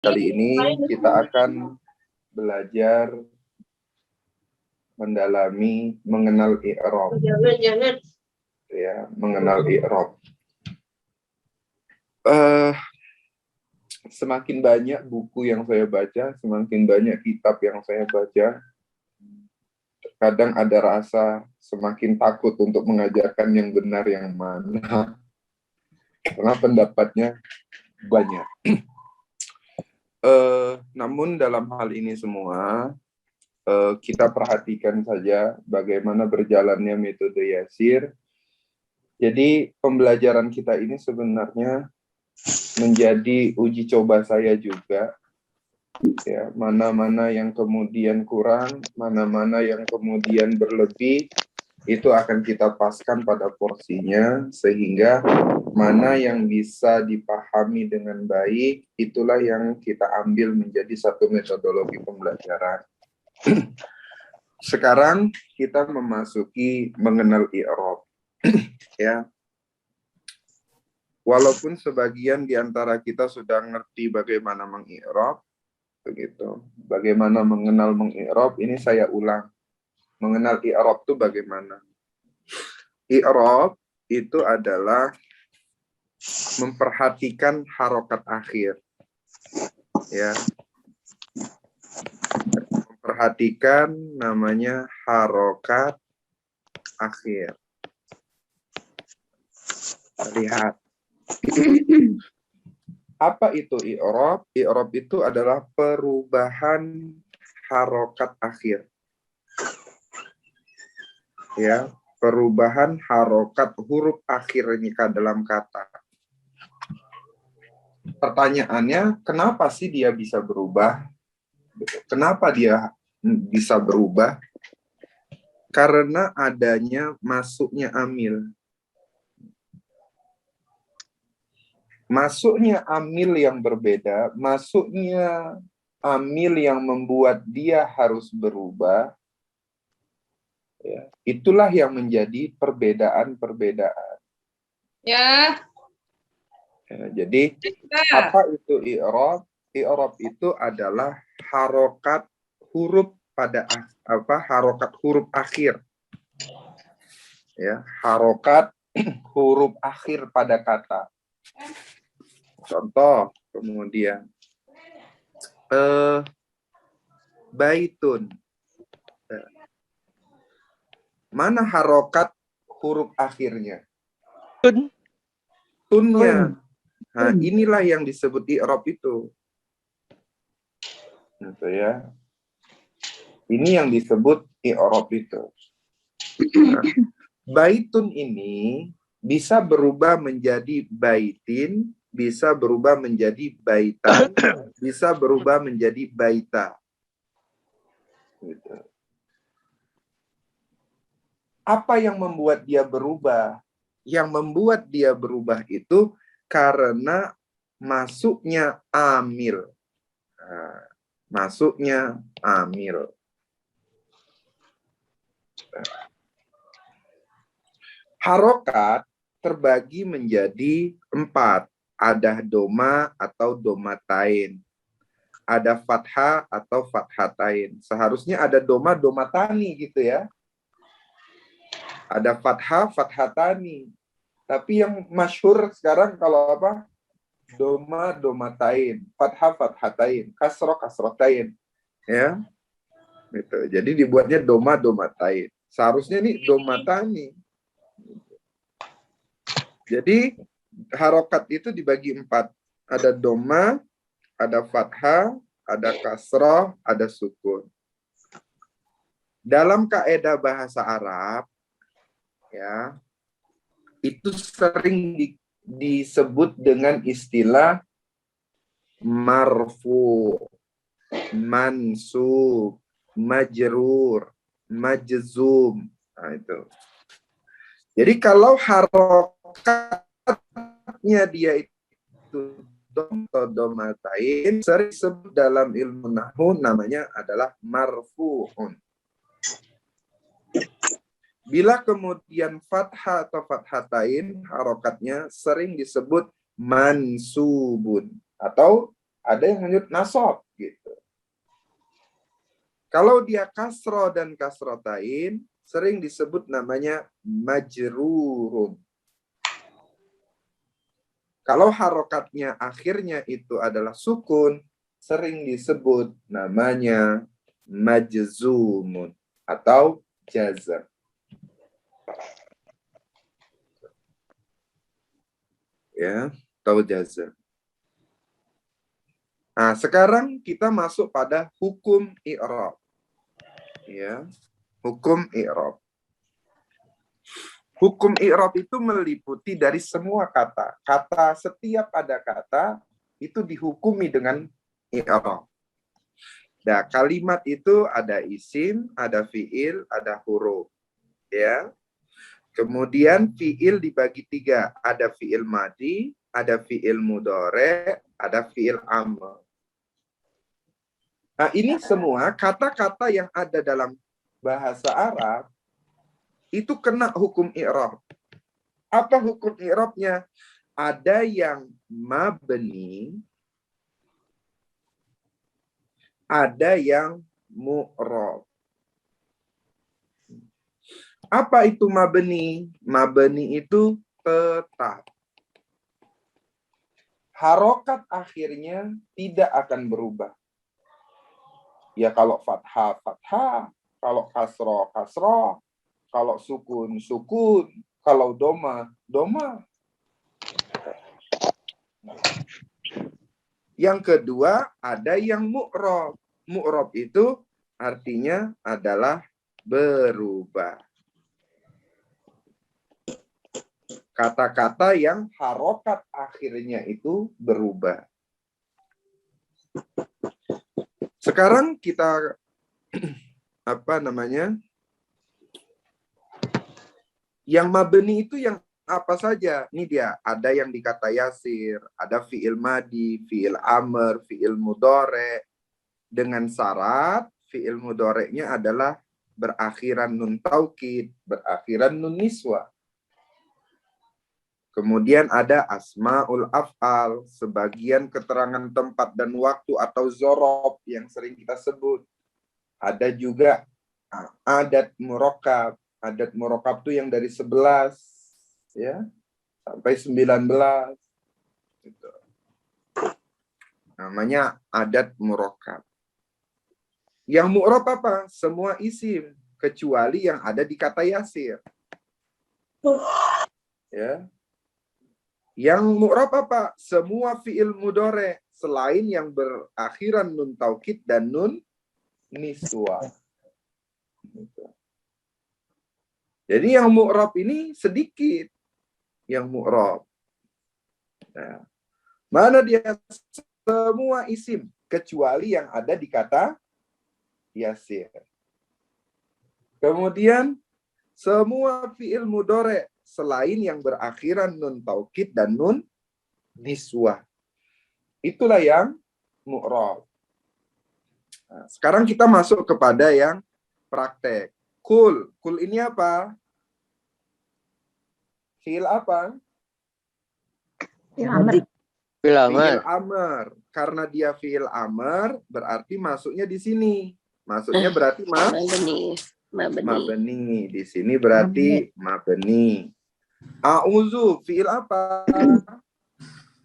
Kali ini kita akan belajar mendalami mengenal i'rab. Ya, mengenal i'rab. Semakin banyak buku yang saya baca, semakin banyak kitab yang saya baca, kadang ada rasa semakin takut untuk mengajarkan yang benar yang mana. Karena pendapatnya banyak. Namun dalam hal ini semua, kita perhatikan saja bagaimana berjalannya metode Yasir. Jadi pembelajaran kita ini sebenarnya menjadi uji coba saya juga. Ya, mana-mana yang kemudian kurang, mana-mana yang kemudian berlebih, itu akan kita paskan pada porsinya, sehingga mana yang bisa dipahami dengan baik, itulah yang kita ambil menjadi satu metodologi pembelajaran. Sekarang kita memasuki mengenal i'rab. Ya. Walaupun sebagian di antara kita sudah ngerti bagaimana meng-i'rab, begitu. Bagaimana mengenal meng-i'rab, ini saya ulang. Mengenal i'rab itu bagaimana? I'rab itu adalah memperhatikan harokat akhir. Ya. Memperhatikan namanya harokat akhir. Lihat. Apa itu i'rab? I'rab itu adalah perubahan harokat akhir. Ya, perubahan harokat huruf akhir ini dalam kata. Pertanyaannya, kenapa sih dia bisa berubah? Kenapa dia bisa berubah? Karena adanya masuknya amil. Masuknya amil yang berbeda, masuknya amil yang membuat dia harus berubah, ya, itulah yang menjadi perbedaan-perbedaan. Ya. Jadi apa itu i'rab? I'rab itu adalah harokat huruf pada harokat huruf akhir. Ya, harokat huruf akhir pada kata. Contoh kemudian baitun. Mana harokat huruf akhirnya? Tun. Tunnya. Nah, inilah yang disebut i'rab itu. Gitu ya. Ini yang disebut i'rab itu. Nah, baitun ini bisa berubah menjadi baitin, bisa berubah menjadi baitan, bisa berubah menjadi baita. Gitu. Apa yang membuat dia berubah? Yang membuat dia berubah itu karena masuknya amil. Nah, masuknya amil. Harokat terbagi menjadi 4. Ada doma atau domatain. Ada fathah atau fathatain. Seharusnya ada doma, domatani gitu ya. Ada fathah, fathatani. Tapi yang masyhur sekarang kalau apa? Doma, domatain. Fathah, fathatain. Kasroh, kasrotain. Ya. Gitu. Jadi dibuatnya doma, domatain. Seharusnya ini domatani. Jadi harokat itu dibagi 4. Ada doma, ada fathah, ada kasroh, ada sukun. Dalam kaidah bahasa Arab, ya, itu sering disebut dengan istilah marfu, mansub, majrur, majzum. Nah, itu. Jadi kalau harokatnya dia itu domatain, sering disebut dalam ilmu nahwu namanya adalah marfu'un. Bila kemudian fathah atau fathatain, harokatnya sering disebut mansubun. Atau ada yang menyebut nasab gitu. Kalau dia kasro dan kasrotain, sering disebut namanya majrurun. Kalau harokatnya akhirnya itu adalah sukun, sering disebut namanya majzumun atau jazm. Ya, atau jazm. Nah, sekarang kita masuk pada hukum i'rab. Ya, hukum i'rab. Hukum i'rab itu meliputi dari semua kata. Setiap ada kata itu dihukumi dengan i'rab. Nah, kalimat itu ada isim, ada fiil, ada huruf. Ya. Kemudian fiil dibagi 3. Ada fiil madi, ada fiil mudhari, ada fiil amr. Nah, ini semua kata-kata yang ada dalam bahasa Arab itu kena hukum i'rab. Apa hukum i'rabnya? Ada yang mabni, ada yang mu'rab. Apa itu mabni? Mabni itu tetap. Harokat akhirnya tidak akan berubah. Ya kalau fathah, fathah. Kalau kasroh, kasroh. Kalau sukun, sukun. Kalau doma, doma. Yang kedua, ada yang mu'rob. Mu'rob itu artinya adalah berubah. Kata-kata yang harokat akhirnya itu berubah. Sekarang kita yang mabni itu yang apa saja? Ini dia, ada yang dikata yasir, ada fiil madi, fiil amr, fiil mudhari. Dengan syarat fiil mudhari'nya adalah berakhiran nun taukid, berakhiran nun niswa. Kemudian ada asmaul af'al, sebagian keterangan tempat dan waktu atau zorob yang sering kita sebut. Ada juga adat murakkab. Adat murakkab itu yang dari 11 ya sampai 19. Gitu. Namanya adat murakkab. Yang mu'rab apa? Semua isim kecuali yang ada di kata yasir. Ya. Yang mu'rab apa? Semua fi'il mudhari selain yang berakhiran nun taukid dan nun niswa. Jadi yang mu'rab ini sedikit. Yang mu'rab. Nah, mana dia? Semua isim kecuali yang ada di kata yasir. Kemudian semua fi'il mudhari selain yang berakhiran nun taukid dan nun niswah. Itulah yang mu'rab. Nah, sekarang kita masuk kepada yang praktek. Kul. Kul ini apa? Fi'il apa? Fi'il amr. Fi'il amr. Karena dia fi'il amr, berarti masuknya di sini. Masuknya berarti mabni. Di sini berarti mabni. A'udzu fi'il apa?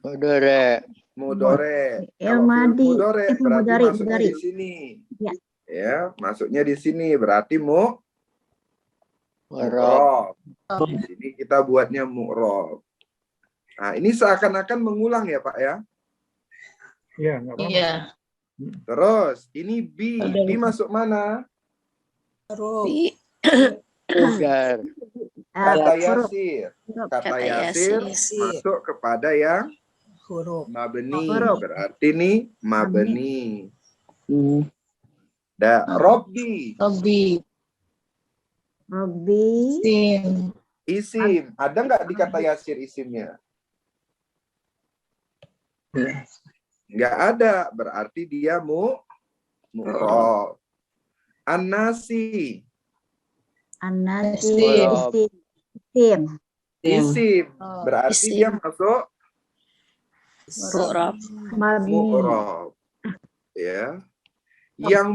Mudhari. Mudhari. Kalau fi'il mudhari berarti masuknya di sini. Ya. Ya, masuknya di sini berarti mu'rab. Di sini kita buatnya mu'rab. Nah, ini seakan-akan mengulang ya, Pak ya? Iya, enggak apa-apa. Iya. Terus, ini B. B masuk mana? Kata yasir. Kata yasir masuk kepada yang Huruf. mabni. Berarti ini mabni. Robbi. Sim. Isim. Ada nggak di kata yasir isimnya? Nggak ada. Berarti dia mu'rab. An-nasi. Isim. Isim. Berarti dia masuk Mu'rab. Mabni. Mu'rab. Ya. Yang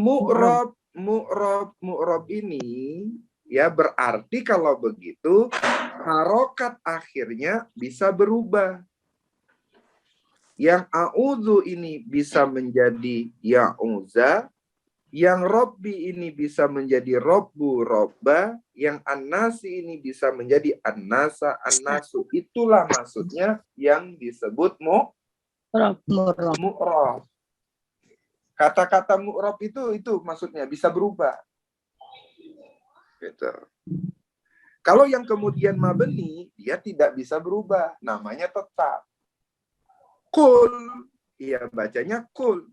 mu'rab ini ya berarti kalau begitu harokat akhirnya bisa berubah. Yang a'udzu ini bisa menjadi ya'uza, yang robbi ini bisa menjadi robbu robba, yang annasi ini bisa menjadi annasa annasu. Itulah maksudnya yang disebut mu'rab. Kata-kata mu'rab itu maksudnya bisa berubah. Gitu. Kalau yang kemudian mabni, dia tidak bisa berubah, namanya tetap. Kul, iya bacanya kul.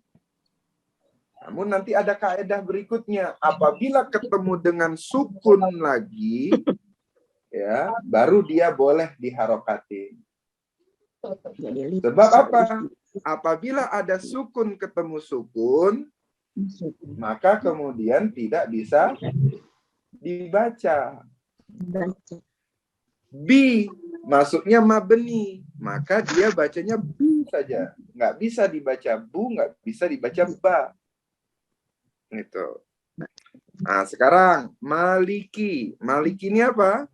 Namun nanti ada kaidah berikutnya, apabila ketemu dengan sukun lagi, ya baru dia boleh diharokatin. Sebab apa? Apabila ada sukun ketemu sukun, maka kemudian tidak bisa dibaca. Bi maksudnya mabni, maka dia bacanya bu saja, nggak bisa dibaca bu, nggak bisa dibaca ba. Gitu. Nah sekarang maliki, maliki ini apa?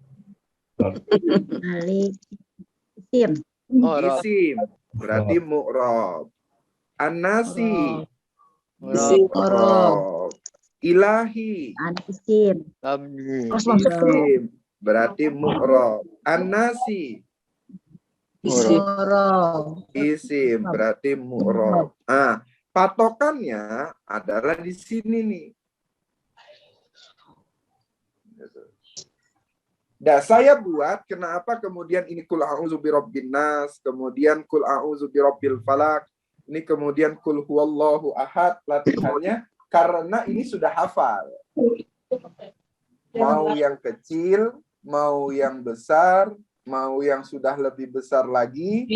Malik. Isim. Isim, berarti mu'rab. An-nasi, mu'rab. Ilahi, Isim. isim, berarti mu'rab. An-nasi, isim, berarti mu'rab. Nah, patokannya adalah di sini nih. Nah, saya buat kenapa kemudian ini kul a'udzu birabbin nas, kemudian kul a'udzu birabbil falaq, ini kemudian kul huwallahu ahad latihannya karena ini sudah hafal. Mau yang kecil, mau yang besar, mau yang sudah lebih besar lagi,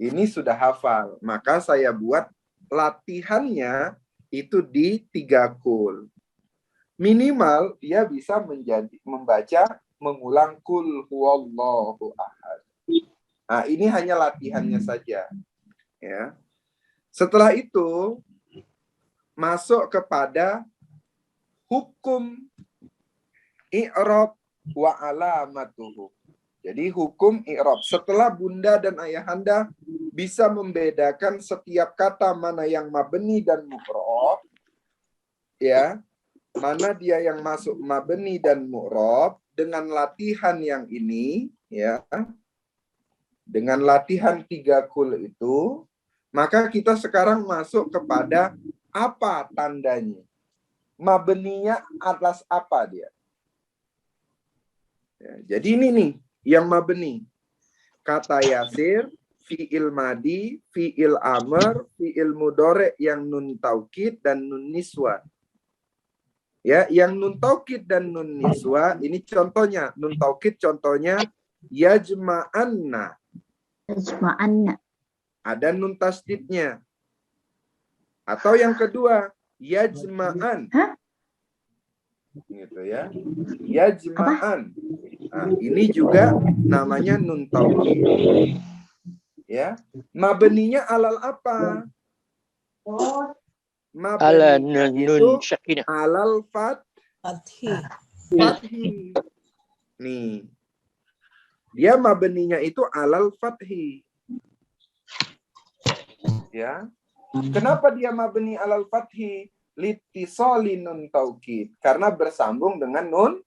ini sudah hafal. Maka saya buat latihannya itu di 3 kul. Minimal dia bisa membaca mengulang kul huwallahu ahad. Nah, ini hanya latihannya saja. Ya. Setelah itu masuk kepada hukum i'rab wa alamatuhu. Jadi hukum i'rab. Setelah bunda dan ayahanda bisa membedakan setiap kata mana yang mabni dan mu'rab, ya, mana dia yang masuk mabni dan mu'rab, dengan latihan yang ini, ya, dengan latihan 3 kul itu, maka kita sekarang masuk kepada apa tandanya. Mabninya atas apa dia? Ya, jadi ini nih yang mabni. Kata yasir, fi'il madi, fi'il amr, fi'il mudhari yang nun taukid dan nun niswa. Ya, yang nun taukid dan nun niswa ini contohnya. Nun taukid contohnya yajma'anna. Yajma'anna. Ada nun tasdidnya. Atau yang kedua yajma'an. Hah? Gitu ya. Yajma'an. Nah, ini juga namanya nun taukid. Ya. Mabninya alal apa? Ala Mabninya nun itu sakinah. alal fathi. Nih. Dia mabninya itu alal fathi. Ya. Kenapa dia mabni alal fathi? Litisali nun taukid. Karena bersambung dengan nun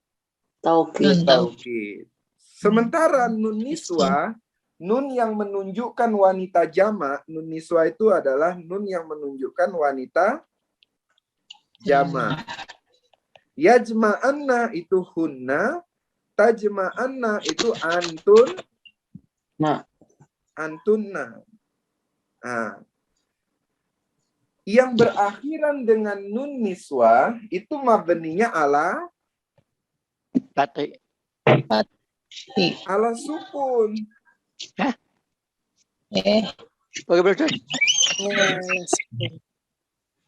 taukid. Sementara nun niswa, nun yang menunjukkan wanita jamak, nun niswa itu adalah nun yang menunjukkan wanita jamak. Yajma'anna itu hunna, tajma'anna itu antun, antunna. Nah, yang berakhiran dengan nun niswa itu mabninya ala ala sukun. Hah? Bagaimana?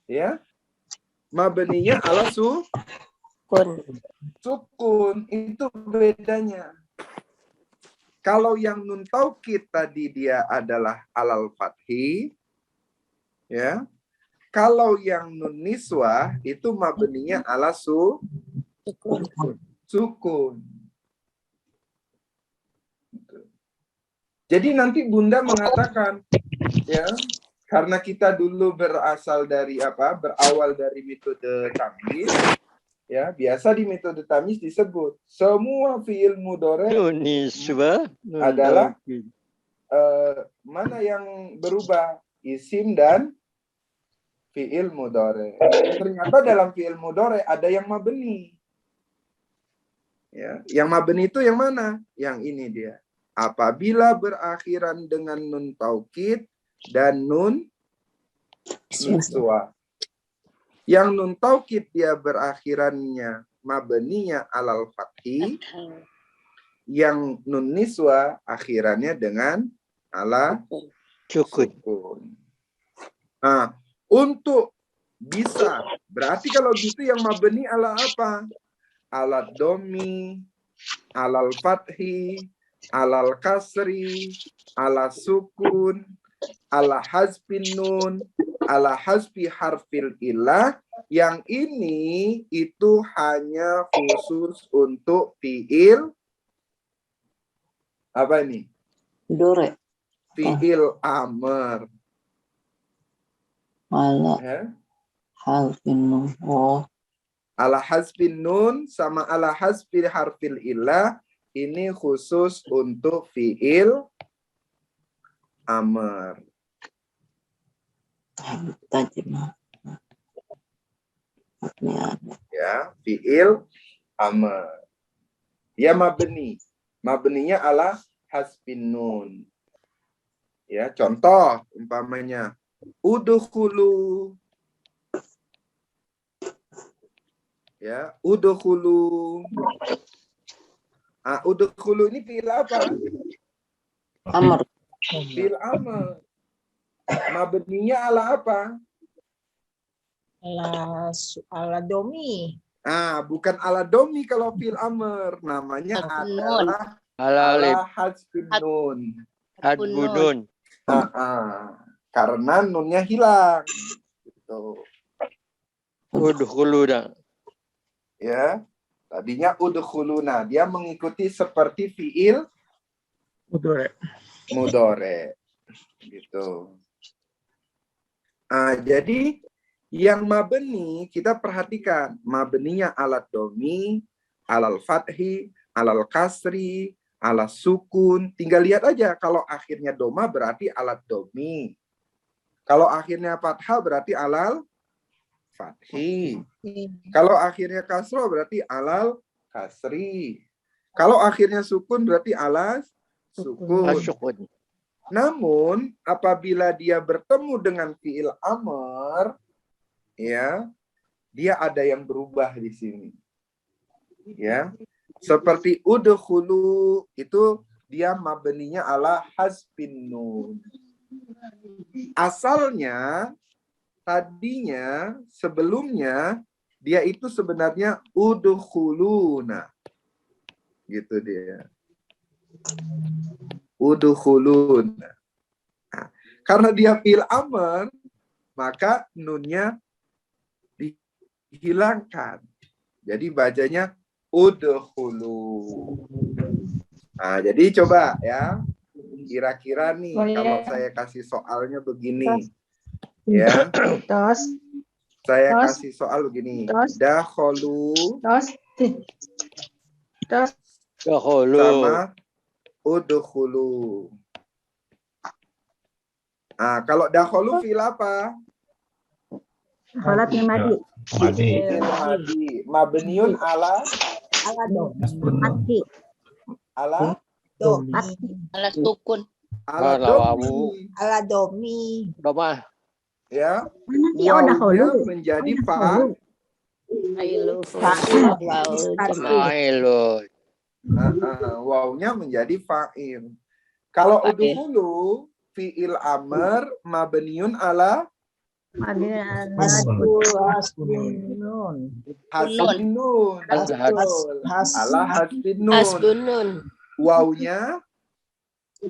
Ya. Mabninya ala sukun. Itu bedanya. Kalau yang nun taukid tadi dia adalah alal fathi, ya. Kalau yang nun niswah itu mabninya ala sukun. Jadi nanti Bunda mengatakan, ya, karena kita dulu berawal dari metode tamyiz, ya, biasa di metode tamyiz disebut semua fiil mudhari adalah mana yang berubah, isim dan fiil mudhari. Ternyata dalam fiil mudhari ada yang mabni. Ya, yang mabni itu yang mana? Yang ini dia. Apabila berakhiran dengan nun taukid dan nun niswah. Yang nun taukid dia berakhirannya mabninya alal fathi. Yang nun niswah akhirannya dengan ala sukun. Nah, untuk bisa berarti kalau gitu yang mabni ala apa? Ala domi, alal fathi, alal kasri, ala sukun, ala hasbin nun, ala hasbi harfil ilah. Yang ini itu hanya khusus untuk fiil apa ini? Dore. Fiil amr. Ala Ya. harfin nun. Oh, Ala hasbin nun sama ala hasbi harfil ilah ini khusus untuk fiil amr. tajimah. Ya, fiil amr. Ya mabni. Mabninya ala hasbin nun. Ya, contoh umpamanya udkhulu. Ya, udkhulu. Udkhulu ini fiil apa? Amr. Fiil amr. Mabninya ala apa? Ala domi. Bukan ala domi kalau fiil amr. Namanya adalah ala hasbin nun. hadbudun. Karena nunnya hilang. Gitu. Udkhuluna. Ya. Tadinya udkhuluna. Dia mengikuti seperti fiil mudhari. Gitu. Jadi yang mabni kita perhatikan. Mabninya alat domi, alal fathi, alal kasri, ala sukun. Tinggal lihat aja. Kalau akhirnya doma berarti alat domi. Kalau akhirnya fathah berarti alal fathi. Kalau akhirnya kasro berarti alal kasri. Kalau akhirnya sukun berarti alas sukun. Asyukun. Namun apabila dia bertemu dengan fiil amr, ya, dia ada yang berubah di sini. Ya. Seperti udkhulu itu dia mabninya ala hasbin nun. Asalnya tadinya sebelumnya dia itu sebenarnya udkhuluna. Gitu dia. Udkhuluna. Nah, karena dia fi'il amr, maka nunnya dihilangkan. Jadi bacanya udkhulu. Nah, jadi coba ya. Kira-kira nih kalau saya kasih soalnya begini. Ya. Saya kasih soal begini. Dakhulu sama udkhulu. Nah, kalau dakhulu fi'il apa? Kholatnya madi. Madi. Mabniun ala Mati. ala Ala sukun. ala domi. Ala domi. Doma. Ya. Mana dia udah Wawunya khulu. menjadi Ailun. wawunya menjadi fa'il. Kalau udkhulu fi'il amr mabniun ala hasbin nun. Ala hasbin nun. Wawunya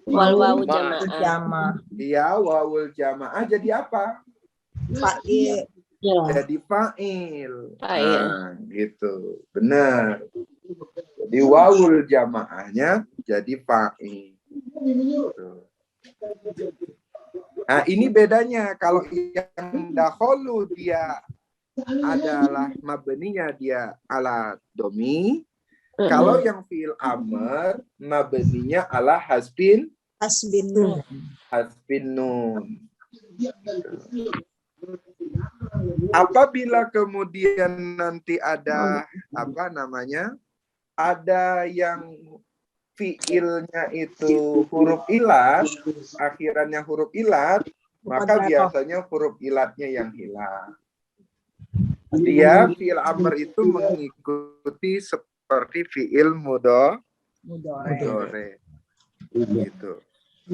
Wal wawu Jamaah. Jamaah. Iya, wawul jamaah jadi apa? Fa'il. Ya. Jadi fa'il. Fa'il. Nah, gitu. Benar. Jadi wawul jamaahnya jadi fa'il. Gitu. Nah, ini bedanya. Kalau yang dahulu dia adalah mabninya dia ala domi. Kalau yang fi'il amr mabninya ala hasbin nun. Apabila kemudian nanti ada apa namanya? Ada yang fiilnya itu huruf ilat, akhirannya huruf ilat, maka biasanya huruf ilatnya yang hilang. Dia fiil amr itu mengikuti seperti fiil mudhari. Gitu.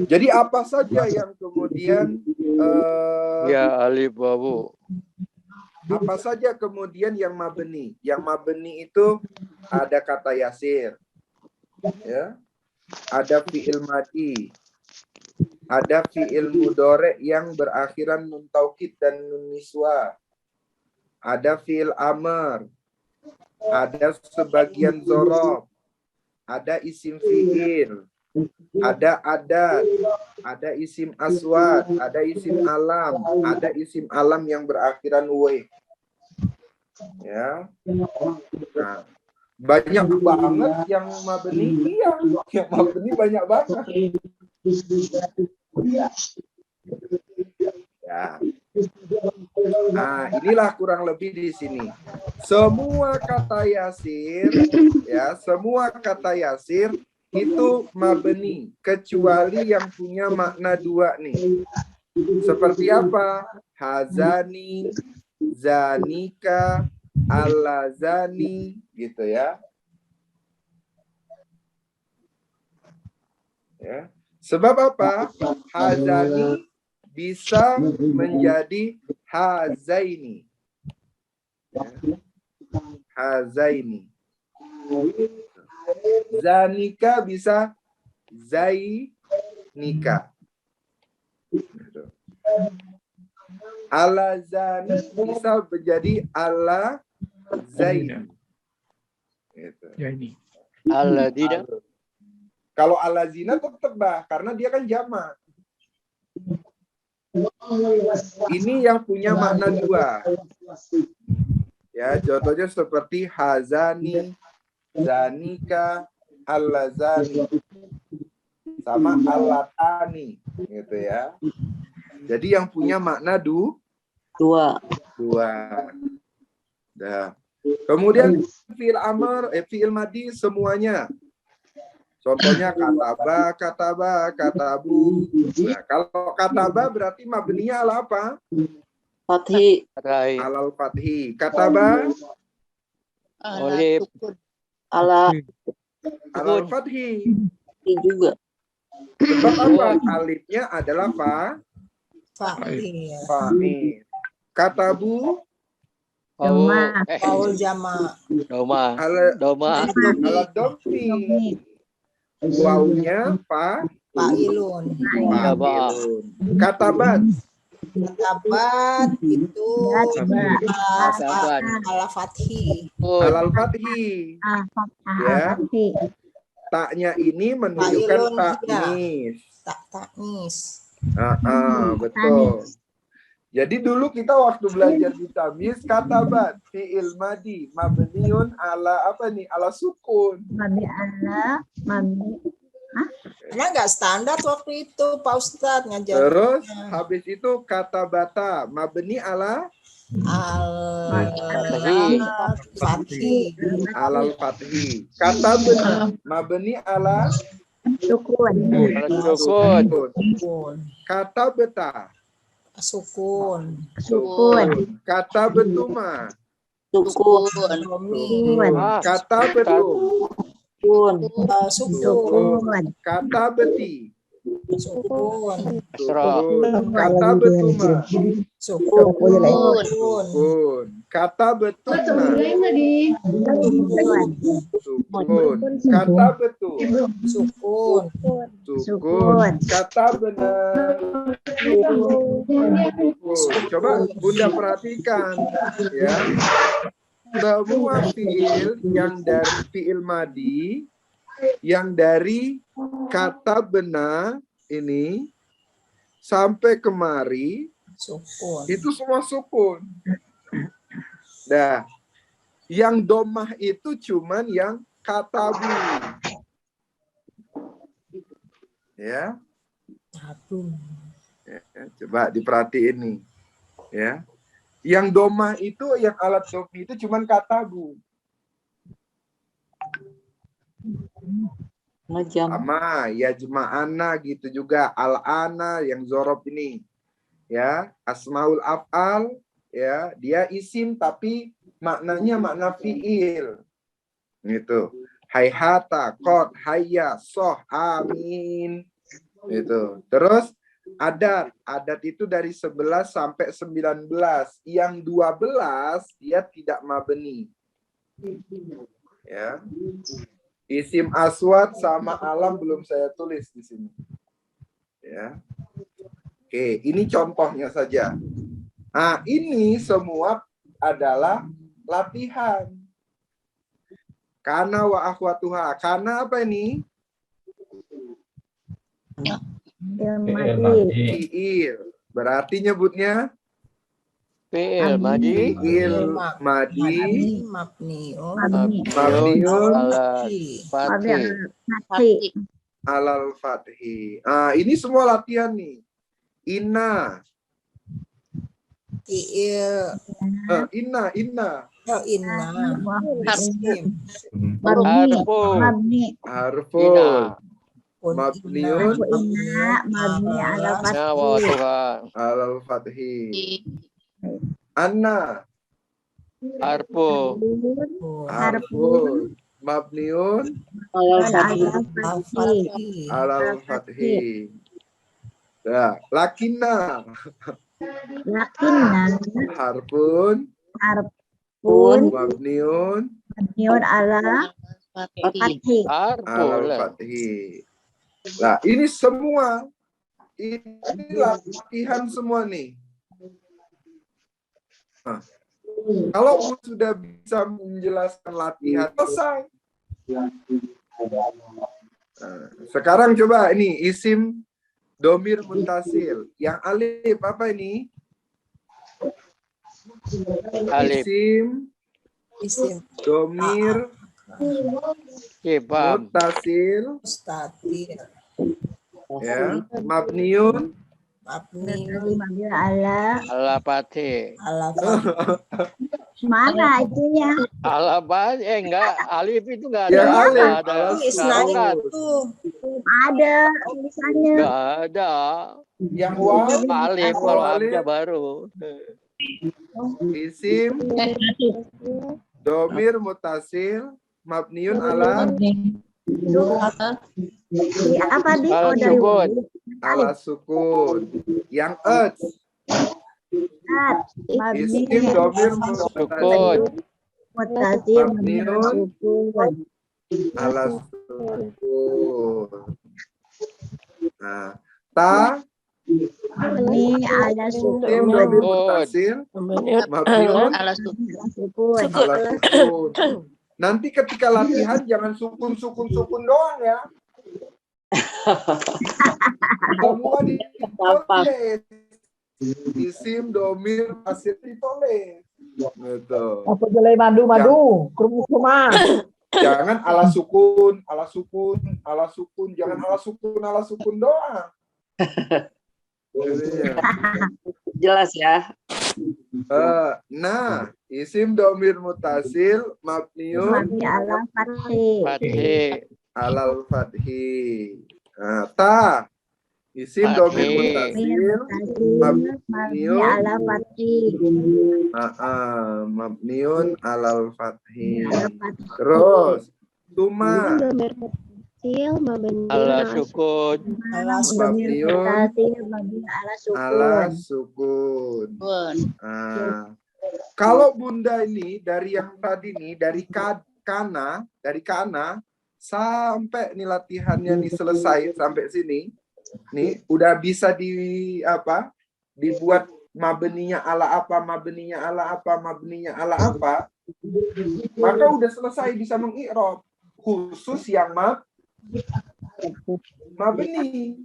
Jadi apa saja yang kemudian Ya alif wawu. apa saja kemudian yang mabni? Yang mabni itu ada kata yasir, ya, ada fiil madi, ada fiil mudhari yang berakhiran nun taukid dan nun niswa, ada fiil amr, ada sebagian dzaraf, ada isim fiil, ada adat, ada isim aswad, ada isim alam, ada isim alam yang berakhiran w. Ya. Nah, banyak banget yang mabni, iya, yang mabni banyak banget. Ya. Nah, inilah kurang lebih di sini. Semua kata yasir, ya, semua kata yasir itu mabni kecuali yang punya makna dua nih. Seperti apa? Hazani, zanika, alazani, gitu ya. Ya. Sebab apa? Hazani bisa menjadi hazaini. Ya. Hazaini. Zanika bisa zainika. Gitu. Ala zani bisa menjadi ala zaini. Gitu. Ya ini. Alladzina. Kalau ala zina tetap bah, karena dia kan jamak. Ini yang punya makna dua. Ya, contohnya seperti hazani, zanika, alazani, sama alatani, gitu ya. Jadi yang punya makna Dua. Nah. Kemudian fiil amr, fiil madi semuanya. Contohnya kataba, katabu. Nah, kalau kataba berarti mabninya ala apa? Fathi. Rai. Alal fathi. Kataba Olip. Ala alal fathi. juga. Sebab apa? Alifnya adalah Fa'il. fa'il. Katabu Waul jamaah. Doma. ala Doma. domi. Wawunya Fa'ilun. fa'ilun. Katabat Katabat itu Katabat. ala fathi. alal fathi. Ya. Taknya ini menunjukkan Fa'ilun, taknis. Tak taknis. Betul. Jadi dulu kita waktu belajar di tamyiz katabat fi'il madi mabniun ala apa nih? Ala sukun. Karena nggak standar waktu itu Pak Ustadz ngajar. Terus habis itu katabata mabni ala Fathi. alal fathi. Katabun mabni ala Sukun. katabata Sukun. kata betuma Sukun. kata betum Sukun. Sukun. kata beti Sukun. Kasroh. Kata betuma. Sukun. Sukun. Kata betuna. Sukun. Kata betul. Sukun. Sukun. Kata benar. Sukun. Coba Bunda perhatikan ya. Semua fiil yang dari fiil madi yang dari kata benar ini sampai kemari Sukun. itu semua sukun. Nah, yang domah itu cuman yang katabu. Ya. Ya, coba diperhatiin nih. Ya. Yang domah itu, yang alat domi itu cuman katabu. Sama ya jema'ana gitu juga, al-ana yang zorob ini. Ya, asmaul af'al ya, dia isim tapi maknanya makna fiil. Gitu. Hayhata, qad, hayya, soh, amin. Gitu. Terus adat itu dari 11 sampai 19. Yang 12 dia tidak mabni. Ya. Isim aswad sama alam belum saya tulis di sini. Ya. Oke, ini contohnya saja. Nah, ini semua adalah latihan. Kana wa akhwatuha. Kana apa ini? Fiil. Berarti nyebutnya Fi'il madi. fiil madi Mabniun. mabniun alal fathi. Ah, ini semua latihan nih. Inna. Fiil. Inna. Oh, inna. Isim. Harfun. Harfun. Mabniun Nawatuha. alal fathi. Anna. Harfu. Harfun. Mabniun alal fathi. Nah, lakinna. Harfun. Mabniun alal fathi. Nah, ini semua ini latihan semua nih. Nah, kalau sudah bisa menjelaskan latihan selesai. Nah, sekarang coba ini isim domir muntasil. Yang alif apa ini? Alif. Isim. Domir Kibam. muntasil. Mustatir. Ya, mabniun Mabniun. Ala fathi. Ala Mana itunya? Ala fathi. Enggak. Alif itu enggak Ya, ada. alif. Enggak ada. Isnanya Harokat. itu. Ada tulisannya. Enggak ada. yang waw Alif kalau hamzah baru. isim domir mutasil mabniun ala Apa di? Ala Oh, dari sukun. ala sukun. Yang isim domir Sukun. mutasil Mabniun. sukun. ala sukun. Nah, ta Ini ada isim sukun. domir mutasil mabniun Ala Sukun. ala sukun. Nanti ketika latihan jangan sukun doang ya. Semua ditulis. Isim domir hasil ditulis. Gitu. Apa jelai madu, kerupuk rumah. Jangan ala sukun, jangan ala sukun doang. Jelas ya. Nah, isim domir mutasil mabniun Mabni ala fathi. Fathi. alal fathi. Nah, ta isim domir mutasil Mabni ala fathi. mabniun alal fathi. Terus tuma Tasil mabni Ala sukun. Mabniun tasil mabni ala ala sukun. sukun. Nah, kalau Bunda ini dari yang tadi nih, dari kana sampai nih latihannya nih selesai sampai sini, nih udah bisa dibuat mabninya ala apa, mabninya ala apa, mabninya ala apa, maka udah selesai bisa mengi'rab, khusus yang mabni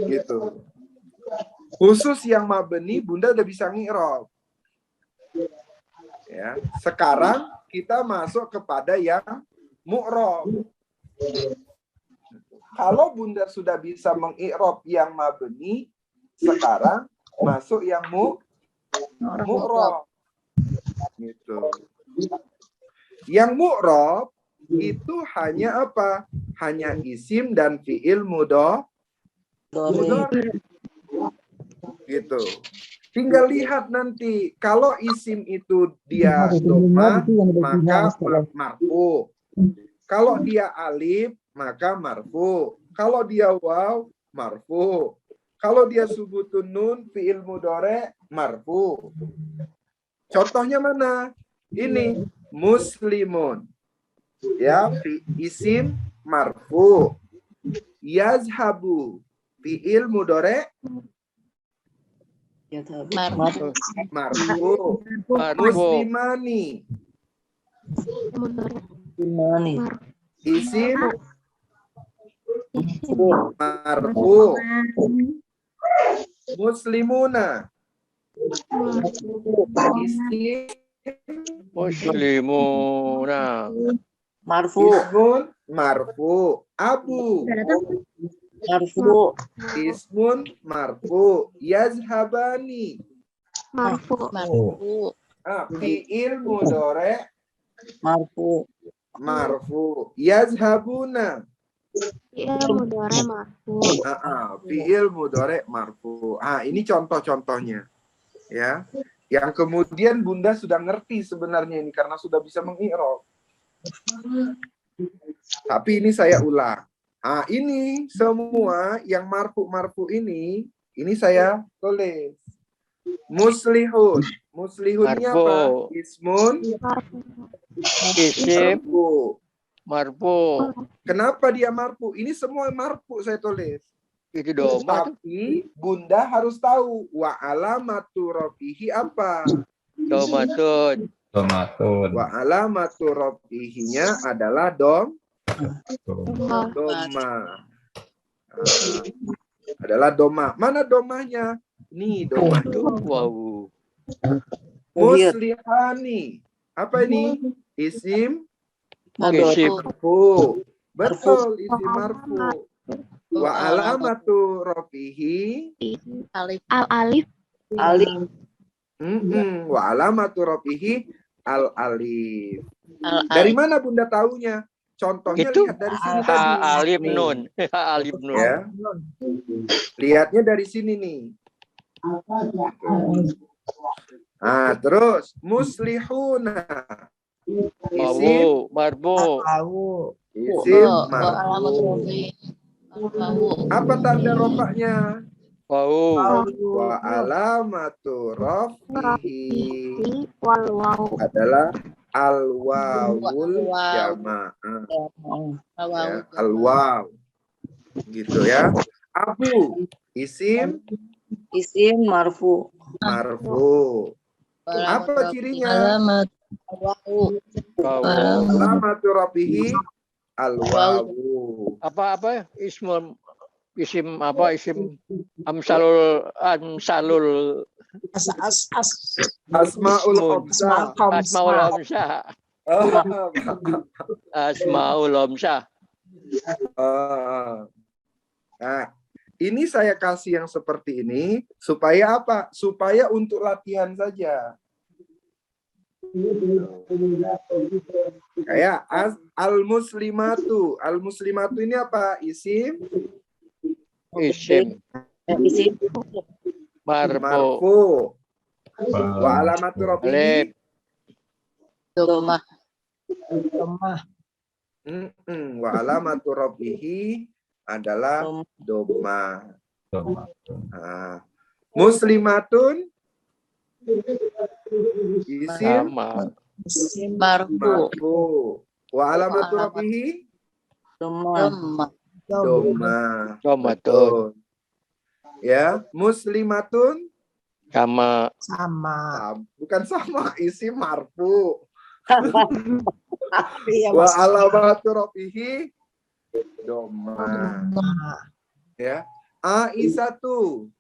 gitu. Khusus yang mabni Bunda udah bisa ngi'rab. Ya, sekarang kita masuk kepada yang mu'rab. Kalau Bunda sudah bisa mengi'rab yang mabni, sekarang masuk yang mu'rab. Gitu. Yang mu'rab itu hanya apa? Hanya isim dan fi'il mudhari. Gitu. Tinggal lihat nanti kalau isim itu dia dhamma maka marfu. Kalau dia alif maka marfu. Kalau dia waw marfu. Kalau dia subutun nun fi'il mudhari marfu. Contohnya mana? Ini muslimun. Ya, isim marfu. Yazhabu fi'il mudhari marfu. Muslimani isim marfu. Muslimuna isim Muslimuna. Marfu. ismun marfu. Abu Marfu. ismun marfu. Yazhabani Marfu. fi'il mudhari Marfu. marfu. Yazhabuna fi'il mudhari marfu. Ini contoh-contohnya. Ya. Yang kemudian Bunda sudah ngerti sebenarnya ini karena sudah bisa mengi'rab. Tapi ini saya ulang. Ini semua yang marfu ini saya tulis. Muslihun. Muslihunnya apa? Ismun Isim marfu. marfu. Kenapa dia marfu? Ini semua marfu saya tulis. Itu doma. Tapi Bunda harus tahu wa alamatu rafihi apa? Domatun. Wa alamatu rafihinya adalah doma. Adalah doma. Mana domanya? Nih domanya. Wow. Muslihani. Apa ini? Isim Isim marfu. Betul, isim marfu. Wa alamatu rafihi Alif wa alamatu rafihi al-alif. Dari mana Bunda tahunya? Contohnya itu lihat dari sini tadi. alif Nih, nun. Alif nun. ya. Lihatnya dari sini nih. Terus muslihuna. Isim Marfu. isim marfu. Apa tanda rofaknya? Wow. Wa alamatu rafihi wal adalah al-wawul jamaah. Ya, al-waw. Gitu ya. Abu isim marfu. marfu. Apa cirinya? Alamatu rafihi al-wawu. Apa isim amsalul Asmaul khamsah. asmaul hamsah. Asmaul hamsah. Nah, ini saya kasih yang seperti ini supaya apa? Supaya untuk latihan saja. Kayak al-muslimatu. Al-muslimatu ini apa? Isim Isim marfu. marfu. Wa alamatu rafihi. Domah. Wa alamatu rafihi adalah doma. Nah, muslimatun isim Sama. Marfu. marfu. Wa alamatu rafihi Dhamma. doma. Domatun. Betul. Ya, muslimatun Sama. bukan sama, isim marfu. Iya, Wa Mas. alamatu rafihi doma. Ya, Aisyatu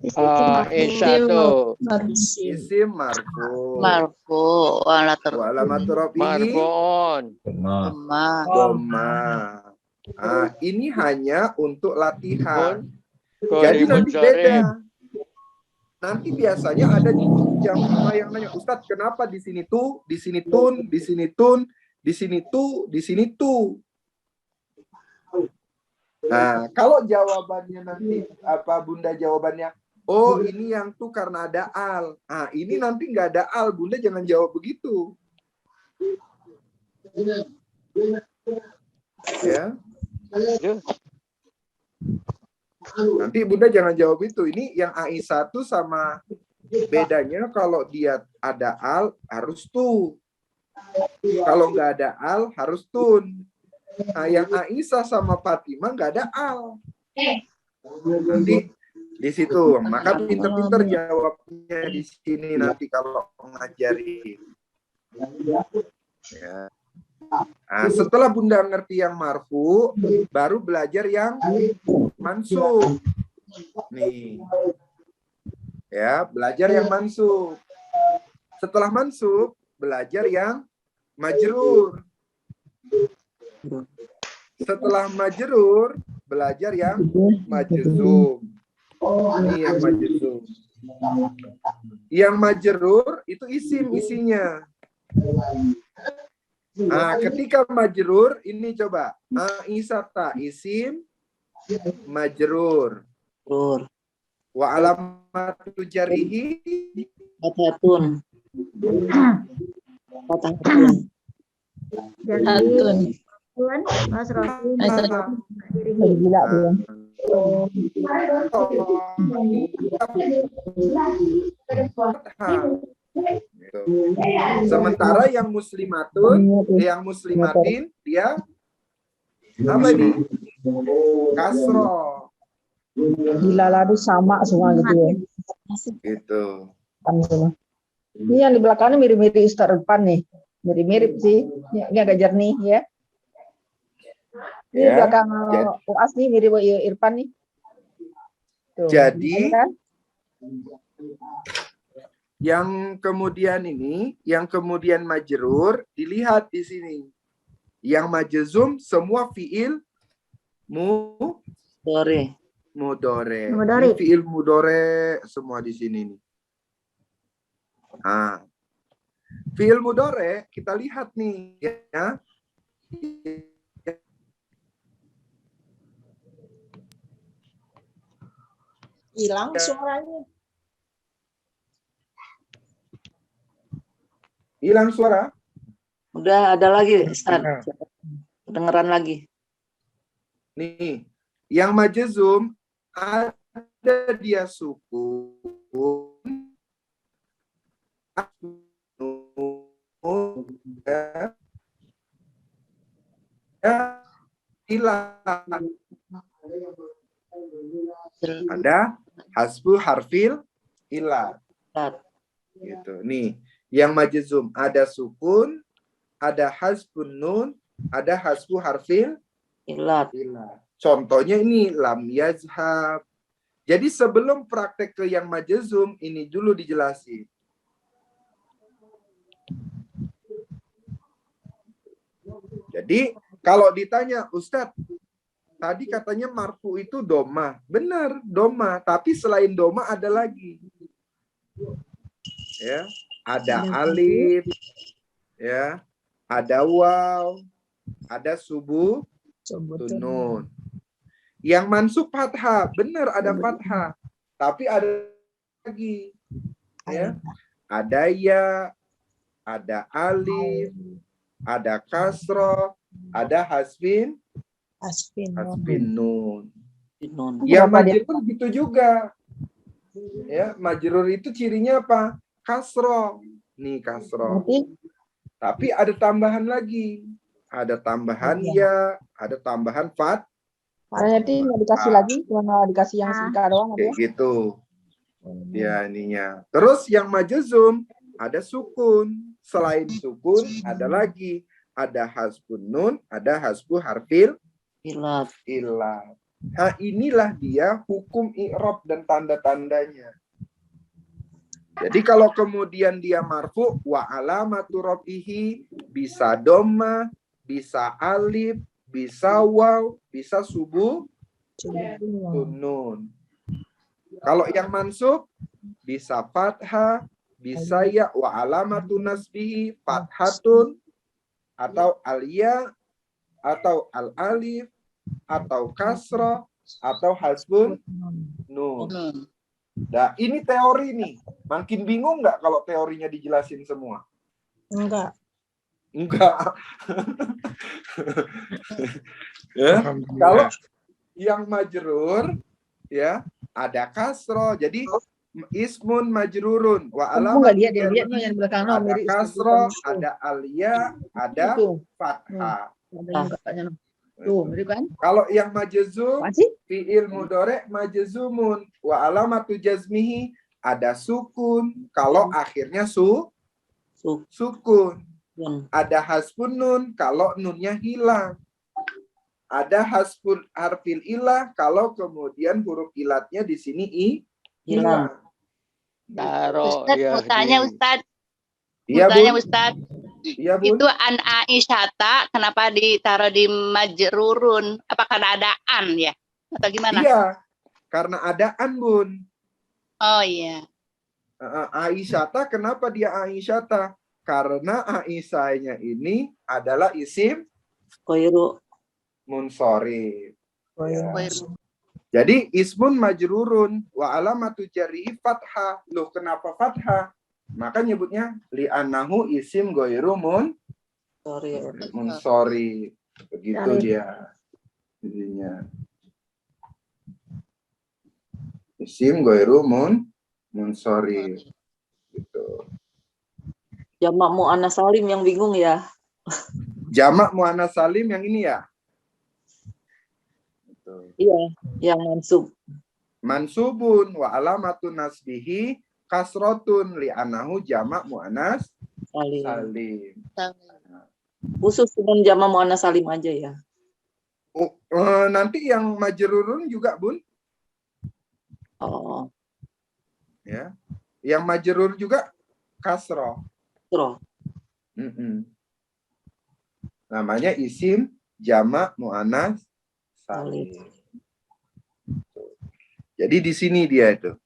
Isyatu. isim marfu. Marfu. Wa alamatu rafihi Marfu'un. Dhamma. doma. Ini hanya untuk latihan. Kun. Jadi Qarimun nanti syarif. beda. Nanti biasanya ada yang nanya, Ustadz, kenapa di sini tuh, di sini tun, di sini tun, di sini tuh, di sini tuh. Nah, kalau jawabannya nanti apa Bunda jawabannya? Oh, ini yang tuh karena ada al. Ini nanti nggak ada al, Bunda jangan jawab begitu. Ya. Nanti Bunda jangan jawab itu. Ini yang AI1 sama bedanya kalau dia ada al harus tu. Kalau nggak ada al harus tun. Nah, yang Aisyah sama Fatimah nggak ada al. Nanti di situ. Maka pinter-pinter jawabnya di sini nanti kalau ngajari. Ya. Nah, setelah Bunda ngerti yang marfu, baru belajar yang mansub. Nih. Ya, belajar yang mansub. Setelah mansub, belajar yang majrur. Setelah majrur, belajar yang majzum. Ini yang majzum. Yang majrur itu isim isinya. Ketika majrur, ini coba. Aisyata isim majrur. Wa alamatu jarihi Fatatun. Jadi Mas Rosi. Gila dia. Gitu. Sementara yang muslimatin dia apa nih? Kasro. Gila ladu sama semua gitu ya. Gitu. Ini yang di belakangnya mirip-mirip Ustaz Irfan nih. Mirip-mirip sih. Ini agak jernih ya. Ini Ya, belakang UAS nih mirip Irfan nih. Tuh, jadi kan? yang kemudian ini, yang kemudian majrur, dilihat di sini. Yang majzum semua fiil mudore. Ini fiil mudore semua di sini nih. Fiil mudore kita lihat nih ya. Hilang suaranya. Hilang suara? Udah ada lagi, Ustaz. Kedengeran lagi. Nih, yang majzum ada dia sukun, hilang. Ada hasbu harfil ilat. Gitu. Nih, yang majzum ada sukun, ada hasbun nun, ada hasbu harfil Ilat. Contohnya ini lam yazhab. Jadi sebelum praktek ke yang majzum ini dulu dijelasin. Jadi kalau ditanya, Ustadz, tadi katanya marfu itu doma. Benar, doma. Tapi selain doma ada lagi. Ya, ada alif, ya, ada waw, ada subuh, tunun. Yang mansub fathah, benar ada fathah. Tapi ada lagi. Ya. Ada ya, ada alif, ada kasroh, ada hasfin Asfin. nun. Nun. Yang Kenapa dia- majrur gitu juga. Ya, majrur itu cirinya apa? Kasroh. Nih kasroh. Berarti Tapi ada tambahan lagi. Ada tambahan ya, ada tambahan fat. berarti nggak dikasih lagi, cuma dikasih yang sedikit doang ada. Kayak gitu. Ya ininya. Terus yang majzum ada sukun. Selain sukun ada lagi. Ada hasbun nun, ada hasbu harfil Ilat. ilat. Nah inilah dia hukum i'rab dan tanda-tandanya. Jadi kalau kemudian dia marfu wa alamatu rafihi bisa dhamma, bisa alif, bisa waw, bisa subuh nun. Kalau yang mansub bisa fathah, bisa ya wa alamatu nasbihi fathatun atau alya atau al alif atau kasrah atau hasbun nun. Nah, ini teori nih. Makin bingung nggak kalau teorinya dijelasin semua? Enggak. Enggak. Ya, kalau yang majrur ya ada kasro. Jadi ismun majrurun wa Kamu nggak alamat lihat dia no, yang di belakang no, ada mirip kasro, ada alia, ada Tuh, fathah. ada yang kakaknya no. Tuh, mirip kan? Kalau yang majzum Apa sih? fi'il mudhari majzumun wa alamatu jazmihi ada sukun kalau akhirnya sukun. Sukun. Ada hasbun nun kalau nunnya hilang. Ada hasbun harfil ilah kalau kemudian huruf ilatnya di sini hilang. Taro Ustadz, ya. mau tanya Ustadz, Iya, mau tanya Bun. Ustadz, Iya, Bun. itu an aisyata kenapa ditaruh di majrurun? Apa karena ada an ya? Atau gimana? Iya, karena ada an, Bun. Oh iya. Aisyata, kenapa dia Aisyata? Karena Aisyahnya ini adalah isim Koiru. munsorif. Ya. Koiru. Jadi ismun majrurun wa alamatu jarrihi fathah. Loh, kenapa fathah? Maka nyebutnya li'annahu isim ghairu Sorry. munsorif. Begitu Sorry. dia. Jadinya. Isim ghairu munsorif. Gitu. Jamak mu'annas salim yang bingung ya. Jamak muannas salim yang ini ya. Gitu. Iya, yang mansub. Mansubun wa alamatun nasbihi kasrotun li'anahu jamak mu'annas Salim. salim. Khusus dengan jamak mu'annas salim aja ya. Nanti yang majrurun juga, Bun. Oh, Ya. Yang majrur juga kasroh. terus. Namanya isim jamak mu'annas salim. Jadi di sini dia itu.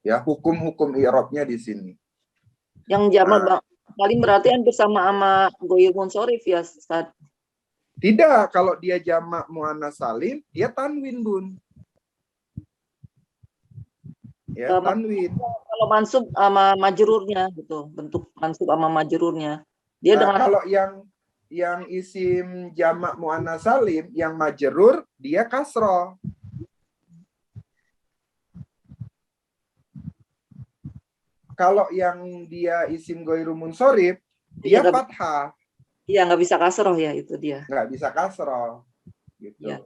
Ya, hukum-hukum i'rabnya di sini. Yang jamak salim berarti hampir sama sama goyur munsorif ya, Ustaz. Tidak, kalau dia jamak muannas salim, dia tanwin, Bun. Ya, tanwin. Kalau mansub sama majrurnya gitu, bentuk mansub sama majrurnya. Dia Nah, dengan kalau yang isim jamak muannas salim, yang majrur, dia kasroh. Kalau yang dia isim ghairu munsorif, dia Iya, fathah. iya nggak bisa kasroh ya itu dia. Nggak bisa kasroh. Gitu. Iya.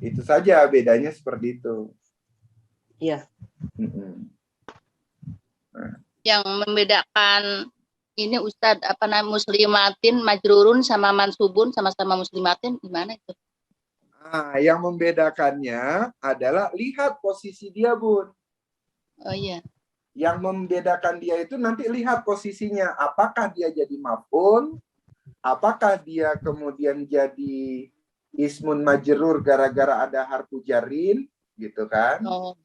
Itu saja bedanya seperti itu. Iya. Yang membedakan ini Ustadz apa namanya muslimatin majrurun sama mansubun sama-sama muslimatin gimana itu? Nah, yang membedakannya adalah lihat posisi dia, Bun. Oh iya. Yang membedakan dia itu nanti lihat posisinya. Apakah dia jadi maf'ul? Apakah dia kemudian jadi ismun majrur gara-gara ada harfu jarrin, gitu kan? Oh.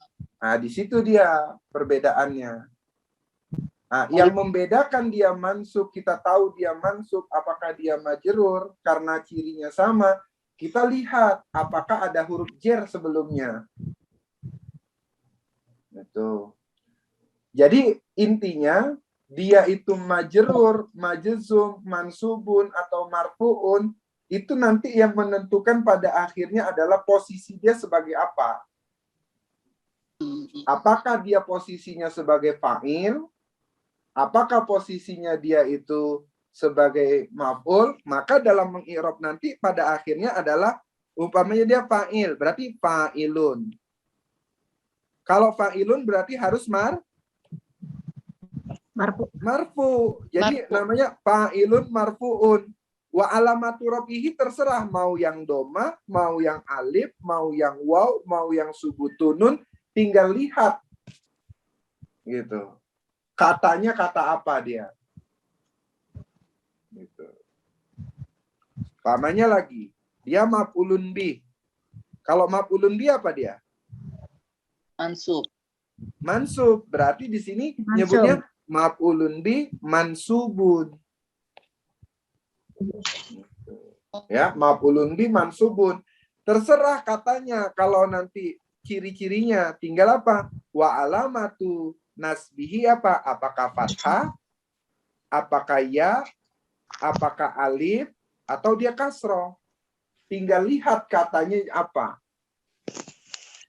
Nah, di situ dia perbedaannya. Nah, yang membedakan dia mansub, kita tahu dia mansub, apakah dia majrur, karena cirinya sama, kita lihat apakah ada huruf jer sebelumnya. Itu. Jadi intinya dia itu majrur, majzum, mansubun atau marfuun, itu nanti yang menentukan pada akhirnya adalah posisi dia sebagai apa. Apakah dia posisinya sebagai fa'il? Apakah posisinya dia itu sebagai maf'ul? Maka dalam mengi'rab nanti pada akhirnya adalah umpamanya dia fa'il, berarti fa'ilun. Kalau fa'ilun berarti harus marfu. Jadi namanya fa'ilun marfuun. Wa alamatu rafihi terserah mau yang doma, mau yang alif, mau yang waw, mau yang subutunun, tinggal lihat. Gitu. Katanya kata apa dia? Gitu. Pamannya lagi, dia maf'ulun bih. Kalau maf'ulun bih apa dia? Mansub. Mansub. Berarti di sini Mansub. nyebutnya maf'ulun bih mansubun. Ya, maf'ulun bih mansubun. Terserah katanya, kalau nanti ciri-cirinya tinggal apa? Wa alamatu nasbihi apa? Apakah fathah? Apakah ya? Apakah alif? Atau dia kasroh? Tinggal lihat katanya apa.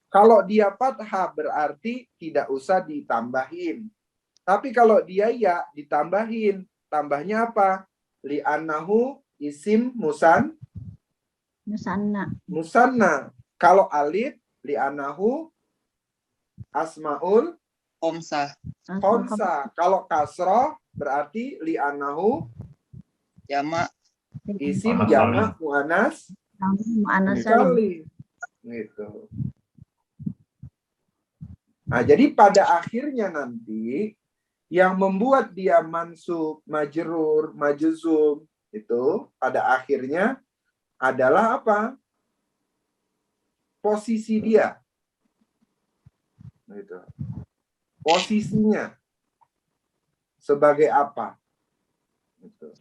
Kalau dia fathah berarti tidak usah ditambahin. Tapi kalau dia ya ditambahin. Tambahnya apa? Li'annahu isim musanna. Kalau alif li'annahu asmaul Khomsah. khomsa. Kalau kasroh berarti li'annahu Jamak. isim jamak muannas salim. Gitu. Nah, jadi pada akhirnya nanti yang membuat dia mansub, majrur, majzum itu pada akhirnya adalah apa? Posisi dia. Gitu. Posisinya sebagai apa? Gitu.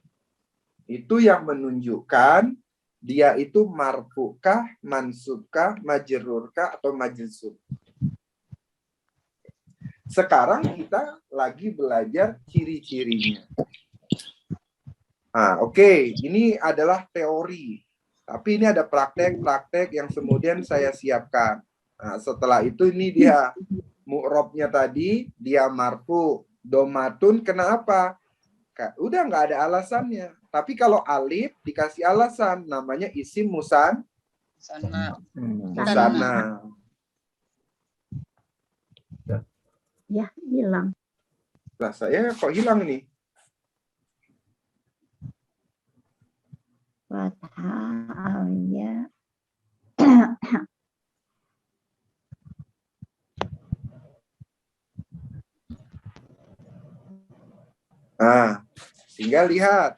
Itu yang menunjukkan dia itu marfukah, mansubkah, majrurkah atau majzum. Sekarang kita lagi belajar ciri-cirinya. Nah, oke. Ini adalah teori. Tapi ini ada praktek-praktek yang kemudian saya siapkan. Nah, setelah itu ini dia mu'robnya tadi, dia marfu, domatun, kenapa? Udah nggak ada alasannya. Tapi kalau alif dikasih alasan, namanya isim musanna. Ya, hilang. Lah saya kok hilang nih? Fathah ya. Nah, tinggal lihat.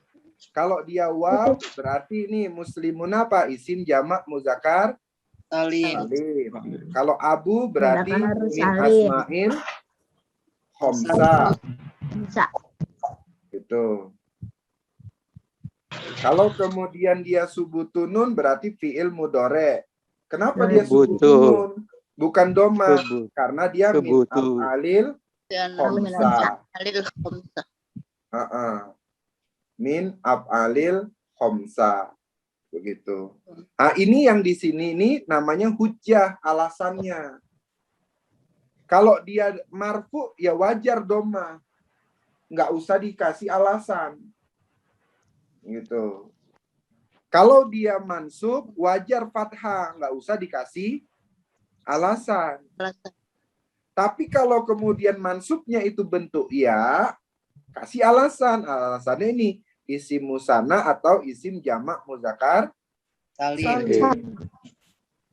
Kalau dia waw, berarti ini muslimun apa? Isim jamak muzakkar Salim. salim. Kalau abu berarti Tindakan harus min salim. asma'il khomsa. Bisa. Gitu. Kalau kemudian dia subutunun berarti fi'il mudore. Kenapa dia subutunun? Bukan doma. Karena dia min af'alil khomsa. Min af'alil khomsa. Begitu. Nah, ini yang di sini ini namanya hujjah, alasannya. Kalau dia marfu ya wajar doma. Nggak usah dikasih alasan. Gitu. Kalau dia mansub wajar fathah, nggak usah dikasih alasan. Tapi kalau kemudian mansubnya itu bentuk ya, kasih alasan. Alasannya ini isim musanna atau isim jamak muzakkar salim.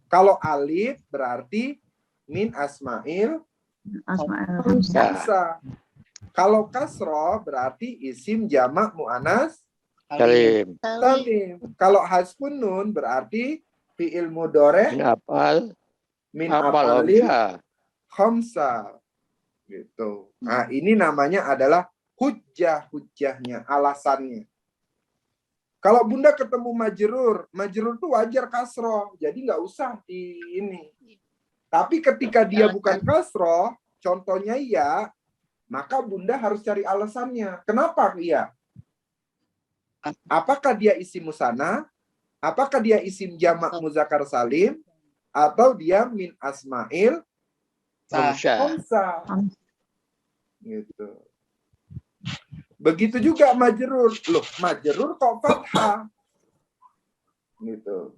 Kalau alif berarti min asma'il khomsa. Kalau kasroh berarti isim jamak muannas salim. Kalau hasbun nun berarti fi'il mudhari min af'alil khomsa. Gitu. Nah, ini namanya adalah hujjahnya, alasannya. Kalau Bunda ketemu majrur itu wajar kasroh, jadi nggak usah di ini. Tapi ketika dia bukan kasroh, contohnya ya, maka Bunda harus cari alasannya. Kenapa iya? Apakah dia isim musanna? Apakah dia isim jamak muzakkar salim? Atau dia min asma'il Hamzah. khamsah? Gitu. Begitu juga majrur. Loh, majrur kok fathah? Gitu.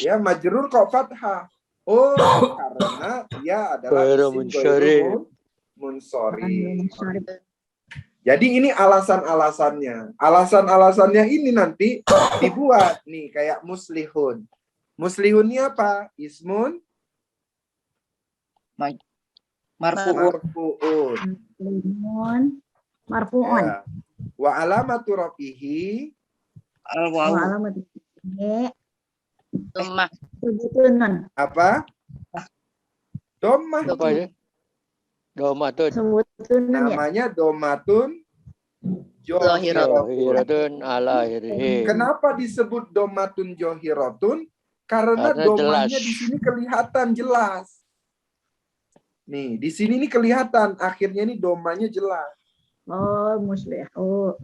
Ya, majrur kok fathah? Oh, karena dia adalah isim ghairu munsharif. Jadi ini alasan-alasannya. Alasan-alasannya ini nanti dibuat nih kayak muslihun. Muslihun ini apa? Ismun Marfu'un. marfu'un. Marfu'un. Ya. Wa alamatu rafihi Al-wawu. Wa alamat Tumah. sebutunan. apa? Domah. Apa ya? Domatun. Sebutunan ya. Namanya domatun johiratun. Zohiratun ala akhirih. Kenapa disebut domatun johiratun? Karena Karena domahnya jelas. di sini kelihatan jelas. Nih, di sini nih kelihatan. Akhirnya nih domahnya jelas. Oh, muslihu.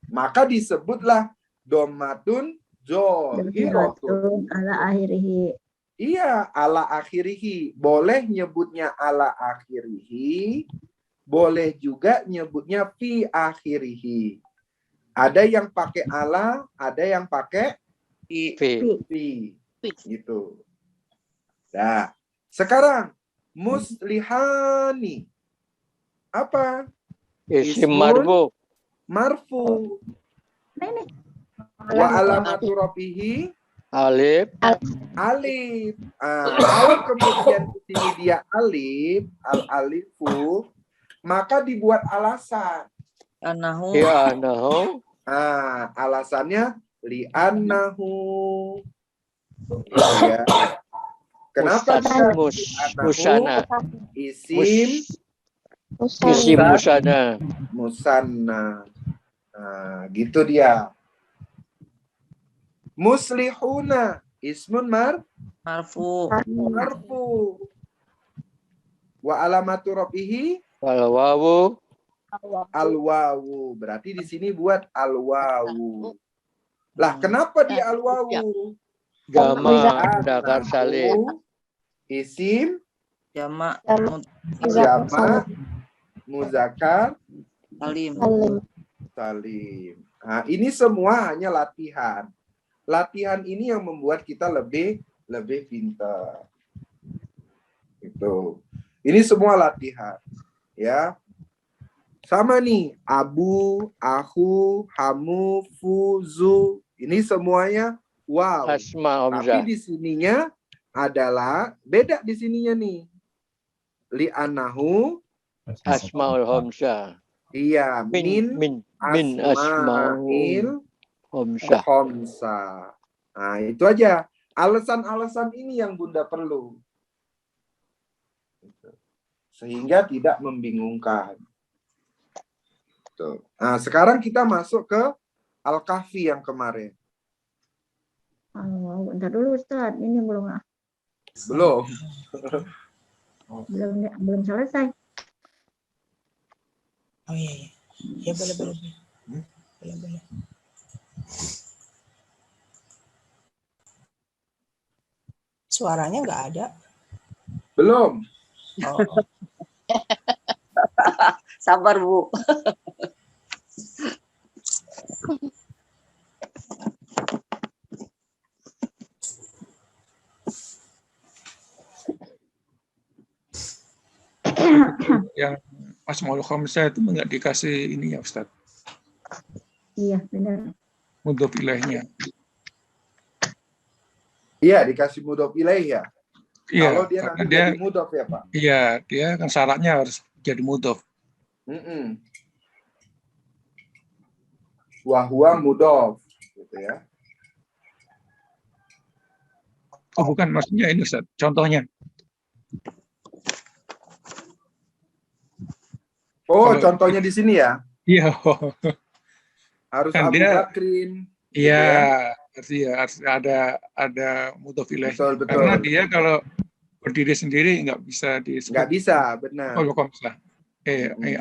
Maka disebutlah domatun johiratun. Johiratun ala akhirihi. Iya, ala akhirihi. Boleh nyebutnya ala akhirihi. Boleh juga nyebutnya fi akhirihi. Ada yang pakai ala, ada yang pakai Fi. fi. Gitu. Nah, sekarang muslihani. Apa? Isim Ismun marfu. Marfu. Nah, ini. Wa alamatu rafihi Alif. alif. Kalau kemudian di sini dia alif, al-alifu, maka dibuat alasan. Anahu. Ya anahu. Alasannya li'annahu. Ya. Kenapa dia Musana. isim Isim musana. musanna? Gitu dia. Muslihuna ismun Marfu. marfu. Wa alamatu rafihi Wal wawu. al-wawu. Berarti di sini buat al-wawu. Lah, kenapa dia al-wawu? Jama. Dakar salim. Isim Jamak. jamak muzakkar Salim. salim. Nah, ini semua hanya latihan. Latihan ini yang membuat kita lebih pintar. Itu. Ini semua latihan, ya. Sama nih, abu, aku, hamu, fuzu. Ini semuanya wow. Asma Tapi hamzah. di sininya adalah beda di sininya nih. Li'anahu, Asmaul hamzah. iya, min Min asmaul hamzah. khamsa. Nah, itu aja. Alasan-alasan ini yang Bunda perlu. Sehingga tidak membingungkan. Tuh. Nah, sekarang kita masuk ke Al-Kahfi yang kemarin. Oh, bentar dulu Ustaz. Ini Belum. belum selesai. Oh iya, iya. Ya boleh. Boleh. Suaranya nggak ada. Belum. Oh. Sabar, Bu. Yang Asmaul Khamsah itu nggak dikasih ini ya Ustaz, Iya, benar. mudhof ilaihnya. Iya, dikasih mudhof ilaih ya. Iya, Kalau dia karena nanti dia, jadi mudhof ya, Pak. iya, dia kan syaratnya harus jadi mudhof. Wahwa mudhof, gitu ya. Oh bukan, maksudnya ini Ustaz, contohnya. Oh, Kalau- contohnya di sini ya. Iya, Harus Kan Abu dia- Bakrin. iya, harus ada mudhof ilaih. Betul. Karena dia berdiri sendiri nggak bisa disebut. Nggak bisa, benar. Asmaul Khamsah.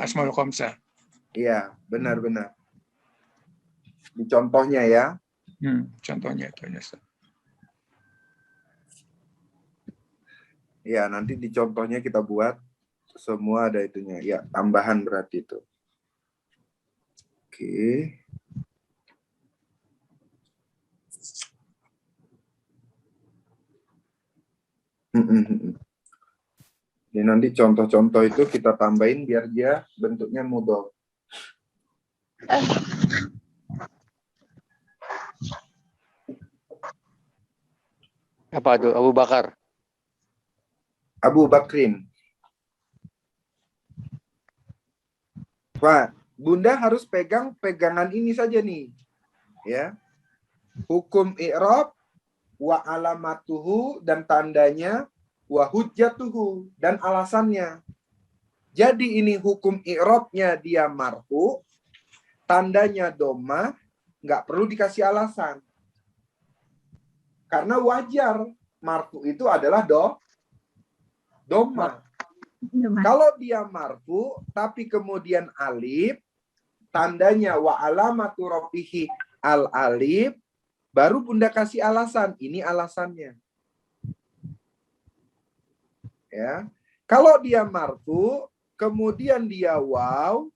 Asmaul Khamsah. Iya, benar-benar. Di contohnya ya. Contohnya itu ya, Ustaz. Ya, nanti di contohnya kita buat semua ada itunya. Ya, tambahan berarti itu. Oke. Jadi nanti contoh-contoh itu kita tambahin biar dia bentuknya mudhaf. Apa itu? Abu Bakar. Abu Bakrin. Pak, Bunda harus pegang pegangan ini saja nih. Ya. Hukum i'rab wa alamatuhu dan tandanya wa hujjatuhu dan alasannya. Jadi ini hukum i'rabnya dia marfu, tandanya dhammah, nggak perlu dikasih alasan. Karena wajar marfu itu adalah dhammah. Kalau dia marfu tapi kemudian alif, tandanya wa alamatu rafihi al alif, baru Bunda kasih alasan. Ini alasannya. Ya. Kalau dia marfu, kemudian dia waw,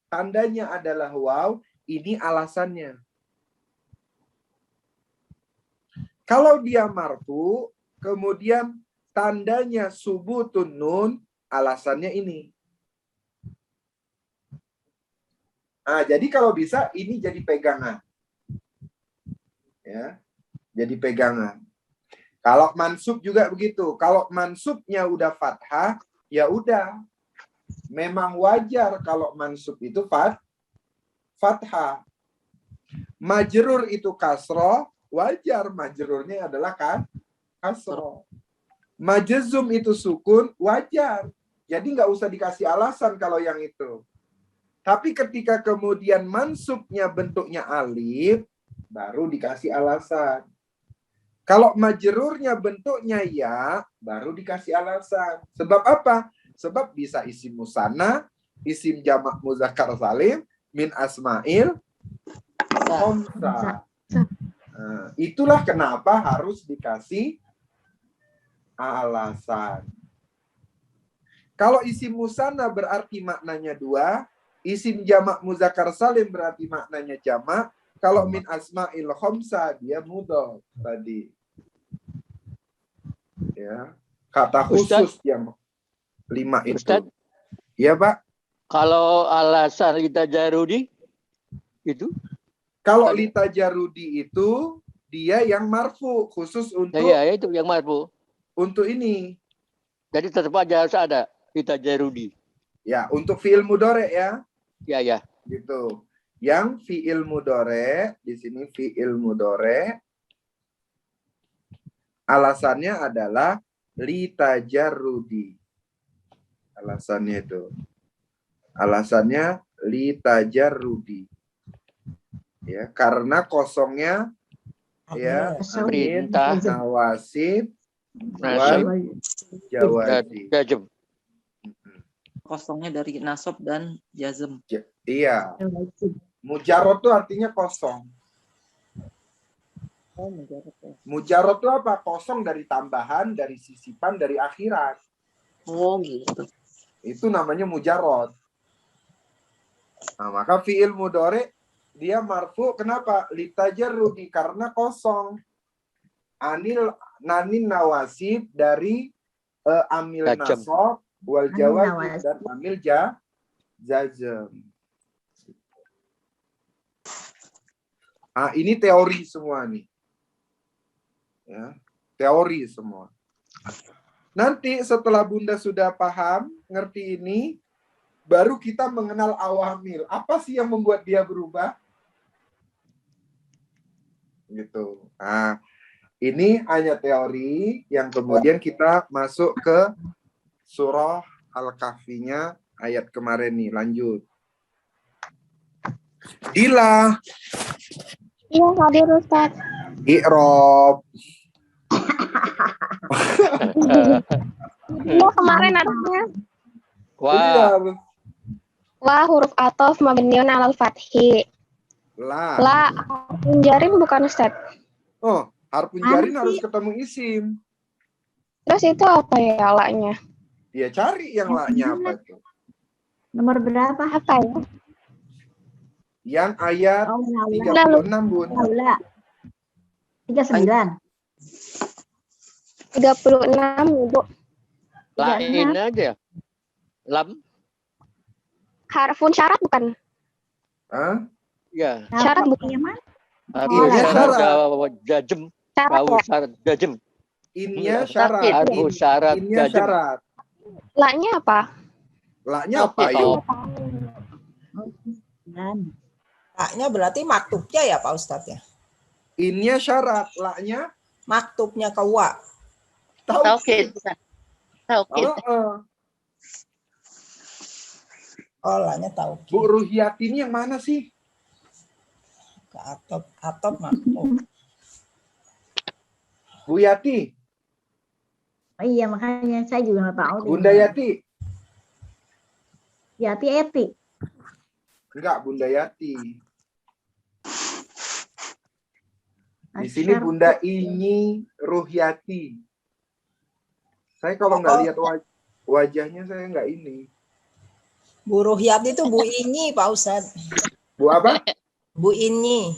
tandanya adalah waw, ini alasannya. Kalau dia marfu, kemudian tandanya subutun nun, alasannya ini. Nah, jadi kalau bisa ini jadi pegangan. Ya. Jadi pegangan. Kalau mansub juga begitu. Kalau mansubnya udah fathah, ya udah. Memang wajar kalau mansub itu fathah. Majrur itu kasroh, wajar majrurnya adalah kasroh. Majzum itu sukun, wajar. Jadi nggak usah dikasih alasan kalau yang itu. Tapi ketika kemudian mansubnya bentuknya alif, baru dikasih alasan. Kalau majrurnya bentuknya ya, baru dikasih alasan. Sebab apa? Sebab bisa isim musanna, isim jamak muzakkar salim, min asma'il khamsah. Nah, itulah kenapa harus dikasih alasan. Kalau isim musanna berarti maknanya dua, isim jamak muzakkar salim berarti maknanya jamak. Kalau min asma'il khamsah dia mudhaf tadi. Ya. Kata khusus Ustaz, yang 5 itu. Ustaz, iya, Pak. Kalau alasan lita jarudi itu? Kalau lita jarudi itu dia yang marfu khusus untuk ya itu yang marfu. Untuk ini. Jadi tetap aja harus ada lita jarudi. Ya, untuk fi'il mudhari ya. Ya. Gitu. Yang fi'il mudhari, di sini fi'il mudhari alasannya adalah litajarrudi. Alasannya itu. Alasannya litajarrudi. Ya, karena kosongnya ya perintah nawasib jazm. Kosongnya dari nasab dan jazm. Iya. Mujarrad itu artinya kosong. Mujarrad itu apa? Kosong dari tambahan, dari sisipan, dari akhirat. Oh gitu. Itu namanya mujarrad. Nah, maka fi'il mudhari dia marfu kenapa? Litajarrudi karena kosong. Nanin nawasib dari amil nasab wal jawazim dan amil jazm. Ah, ini teori semua nih. Ya, teori semua. Nanti setelah Bunda sudah paham, ngerti ini, baru kita mengenal awamil. Apa sih yang membuat dia berubah? Gitu. Nah, ini hanya teori yang kemudian kita masuk ke surah Al-Kahfinya ayat kemarin nih. Lanjut. Dila. Iya, hadir Ustaz. I'rab. Kemarin artinya Iya, la huruf atof mabniun alal fathi. la. La harfun jarim bukan Ustaz. Oh, harfun jarin harus ketemu isim. Terus itu apa ya la-nya? Ya cari yang la-nya apa tuh. Nomor berapa? Apa ya? Yang ayat Oh, laula. 36, Bun. Laula. 39. 36, Bu. Lain aja. Lam. Harfun syarat bukan? Hah? Ya. Syarat bukan? Yang mana? Harus Iya, syarat syarat. jajem. Syarat Tahu ya? syarat jajem. Innya Sakit. syarat. Harus syarat Innya jajem. syarat. La-nya apa? La-nya apa, Oke, yuk? Dan La-nya berarti maktubnya ya Pak Ustadz ya? Innya syarat. La-nya Maktubnya ke wa. Taukid bukan. Taukid. Oh, la-nya tahu. Bu Ruhiyati ini yang mana sih? Ke atop maktub. Bu Yati. oh iya, makanya saya juga nggak tahu. Bunda Yati. Yati Eti. Enggak, Bunda Yati. Di sini Asyar- Bunda Inyi Ruhyati. Saya kalau nggak lihat wajahnya saya nggak ini. Bu Ruhyati itu Bu Inyi Pak Ustadz. Bu apa? Bu Inyi.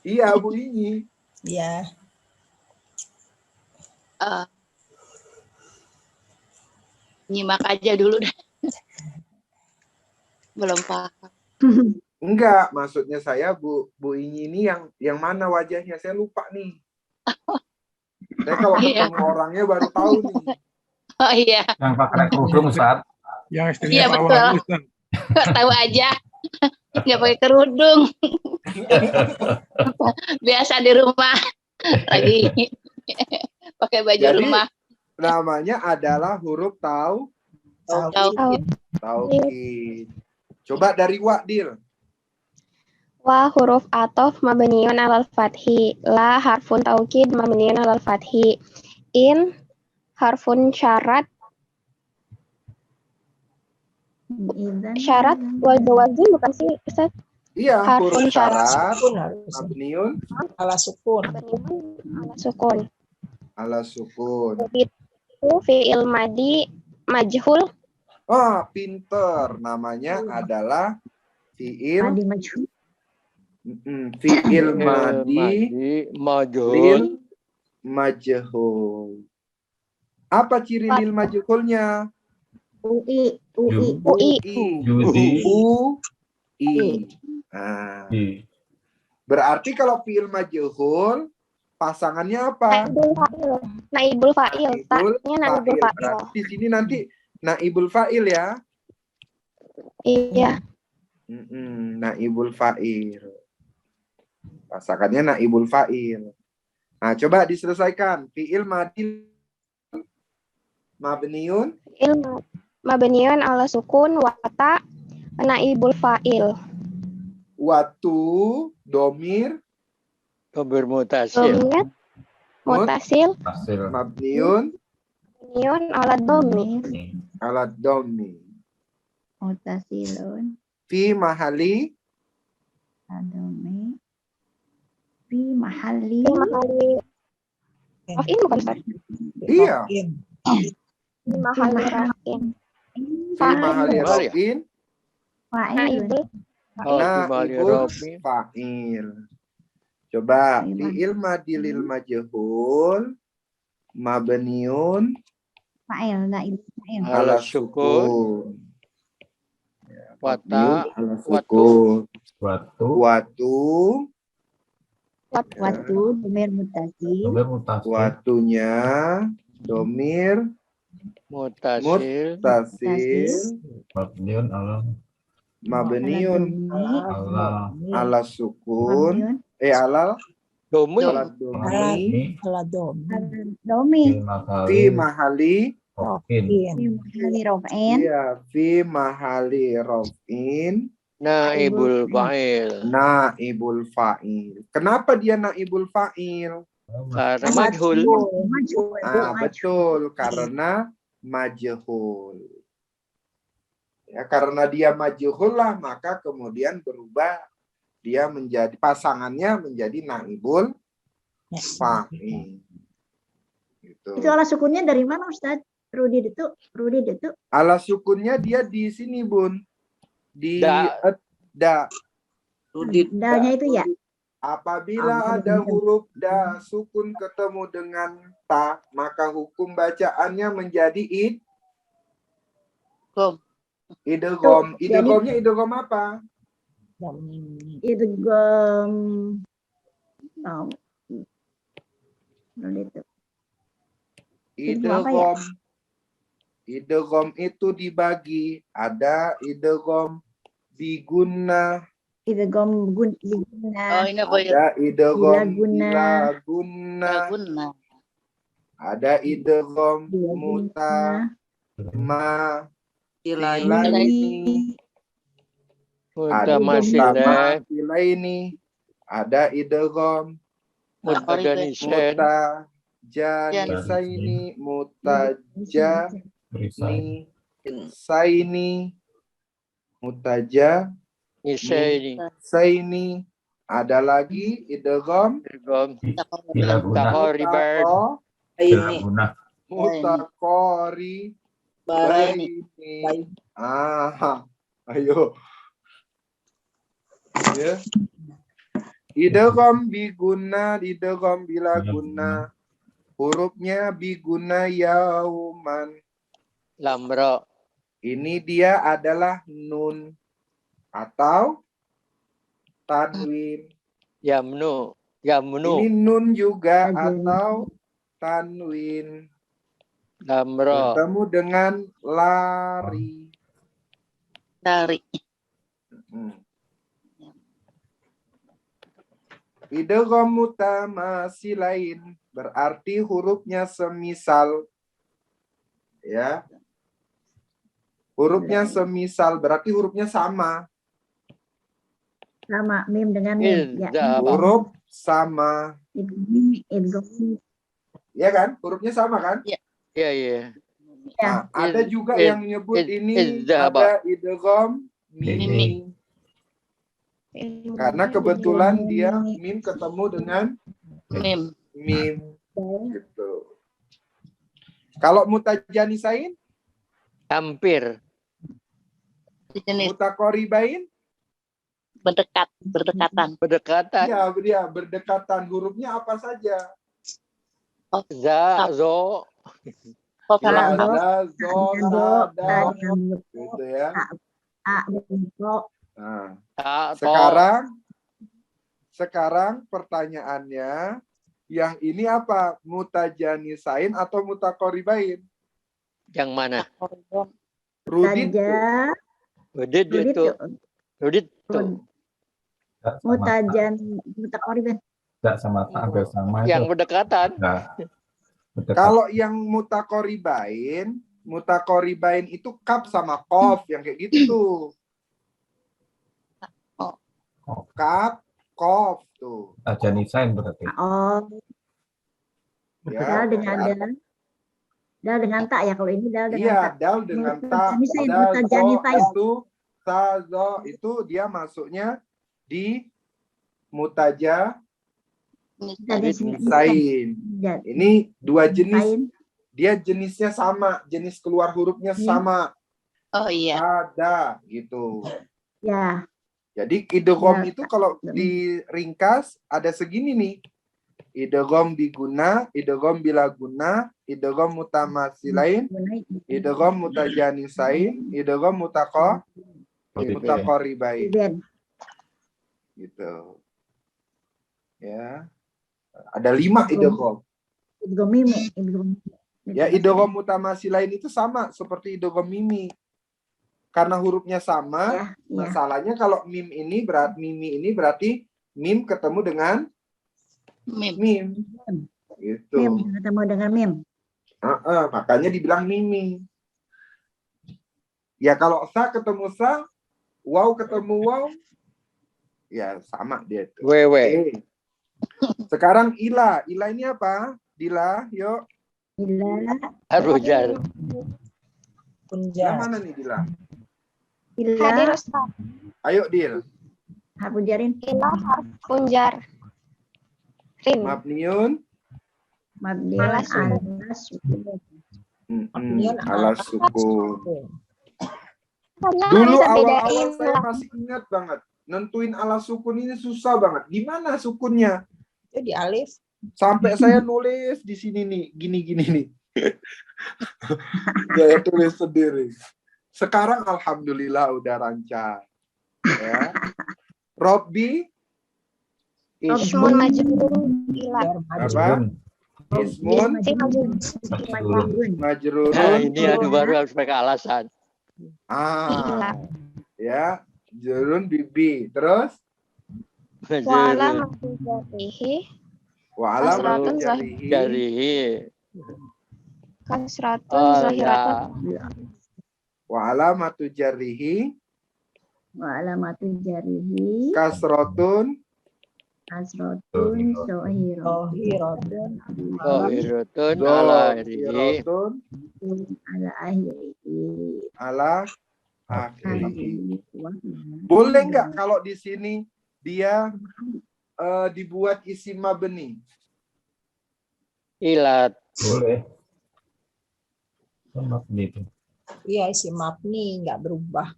Iya, Bu Inyi. Ya. Nyimak aja dulu dah. Belum paham. Enggak, maksudnya saya Bu Inyi ini yang mana wajahnya? Saya lupa nih. Saya kalau Iya. ketemu orangnya baru tahu nih. Oh iya, Yang pakai kerudung, Ustaz. Yang istrinya Iya, Pak betul. Wahyu, Ustaz. kok tahu aja. Nggak pakai kerudung. Biasa di rumah. Lagi pakai baju Jadi, rumah. Namanya adalah huruf Taukid. taukid. Coba dari Wadil. Wa huruf atof mabniun alal fathi. La harfun taukid mabniun alal fathi. In harfun syarat. Idzan. Syarat wal jawazim bukan sih Ustaz? Iya, Harfun huruf syarat. Sukun harus. Abniun Ala sukun. Mabniun ala sukun. ala sukun. Itu fi'il madi majhul. Ah, pinter. Namanya adalah fiil Madi majhul. fiil madi majhul. lil majhul. Apa ciri lil majhulnya? UI. UI. UI. Yudi. UI. Nah, berarti kalau fiil majhul pasangannya apa? Naibul fa'il. Naibul fa'il. Taknya naibul fa'il. Berarti di sini nanti naibul fa'il ya. Iya. Naibul fa'il. Pasangannya naibul fa'il. Nah, coba diselesaikan. Fiil madi mabniun Fi'il mabniun ala sukun wata naibul fa'il. watu domir Domir mutasil. Domir mutasil Hasil. mabniun mabniun ala domi. alat domi. Mutasilun. Fi mahali Adome. Fi mahalli. Rafin bukan Ustaz? iya. Di mahal rafin. Fi mahali Fa'il. rafin Fa'il. Naibul Oh, Mali naibul Rofi. fa'il. Coba Fa'il. fiil madi lil majhul mabniun Fa'il. Naib fa'il. ala Ala sukun. sukun. Wata. Mabniun ala sukun. Suatu. Watu Watu. Domir mutasil. Domir mutasil. watunya domir Mutasil. tasil Mabniun ala mabniun ala ala sukun alal Domi. ala domi Ala dom. Domi. fi mahali Rofin. Fi mahali rof'in. iya fi mahali rafin Naibul fa'il. naibul fa'il. Kenapa dia naibul fa'il? Karena majhul. Majhul. Betul, karena majhul. Ya, karena dia majhul lah, maka kemudian berubah dia menjadi pasangannya menjadi naibul fa'il. Gitu. Itu ala sukunnya dari mana Ustaz? Rudi itu. Ala sukunnya dia di sini, Bun. Di da. Da-nya itu ya. Apabila ada huruf da sukun ketemu dengan ta, maka hukum bacaannya menjadi idgham. Idghamnya idgham apa? Idgham. Idgham. Idgham itu dibagi, ada idgham bigunna. Idgham biguna. Oh, ini apa ya? Ada idgham Bilaguna. bilaguna. Ada idgham mutamatsilaini. Ada mutamatsilaini. Ada idgham mutajanisaini, mutajasaini. Ada lagi idgham mutaqaribaini. Ayo. Ya. Idgham biguna, idgham bilaguna. Hurufnya biguna yauman. Lamra. Ini dia adalah nun atau tanwin. Yamnu. Ini nun juga atau tanwin. Lamra. Bertemu dengan lari. Dari. Idgham mutamatsilain berarti hurufnya semisal. Ya. Hurufnya semisal berarti hurufnya sama. Sama mim dengan mim. Ya. Huruf sama. Idgham. Ya kan? Hurufnya sama kan? Iya. Iya. Nah, ada juga yang nyebut ini ada idgham mimi. Karena kebetulan dia mim ketemu dengan mim. Gitu. Kalau mutajanisain? Hampir. Mutaqaribain? Berdekatan. Iya, dia berdekatan. Hurufnya apa saja? Za, zo. Ada, zo, ada. Gitu ya. Nah, sekarang pertanyaannya, yang ini apa? Mutajanisain atau mutaqaribain? Yang mana? Rudit. Rudit itu. Mutaqaribain. Tidak sama, hampir sama. Yang berdekatan. Kalau yang mutaqaribain itu kaf sama qaf yang kayak gitu tuh. Kaf, qaf tuh. Tajanisain berarti. Ya, dal dengan tak ya, kalau ini dal dengan tak. Dal dengan tak. Itu dia masuknya di mutaja sain. Ini dua jenis. Dia jenisnya sama, jenis keluar hurufnya sama. Oh iya. Ada gitu. Ya. Jadi idgham itu kalau diringkas ada segini nih. Idgham biguna, idgham bilaguna, idgham mutamatsilain, idgham mutajanisain, idgham mutaqaribain. Gitu. Ya. Ada 5 idgham. Idgham mimi. Ya, idgham mutamatsilain itu sama seperti idgham mimi. Karena hurufnya sama, masalahnya kalau mim ini berarti mim ketemu dengan mim. Gitu. Mim ketemu dengan mim. Makanya dibilang mimi. Ya kalau sa ketemu sa, waw ketemu waw, ya sama dia itu. Wewe. Sekarang ila. Ila ini apa? Dila, yuk. Ila. Harfu jar. Dila mana nih Dila? Hadir Ila. Ustaz. Ayo Dil. Harfu jarin. Ila harfun jar. Rin. Mabniun. Mabniun Ala ala sukun. Ala sukun. Karena Dulu bisa awal-awal bedain saya lah. masih ingat banget. Nentuin ala sukun ini susah banget. Gimana sukunnya? Itu di alif. Sampai saya nulis di sini nih, gini-gini nih. Saya tulis sendiri. Sekarang alhamdulillah udah lancar. Ya. Robbi Ismun majrurun ila. apa? Ismun majrurun. Nah, ini anu baru harus pakai alasan. Ya, jurun bibi. Terus Wala matujarihi. wa Kasratun jarihi. Jarihi. Kasratun Oh, zahiratun. ya. Wa alamatu jarihi Wa alamatu jarihi. kasrotun Asrotun sohirotun. Zahirutun ala akhirih. Zahirotun Ala akhirihi. ala akhirih. Boleh nggak kalau di sini dia dibuat isim mabni? Ilat. Boleh. Mabni itu. Iya, isi mabni nggak berubah.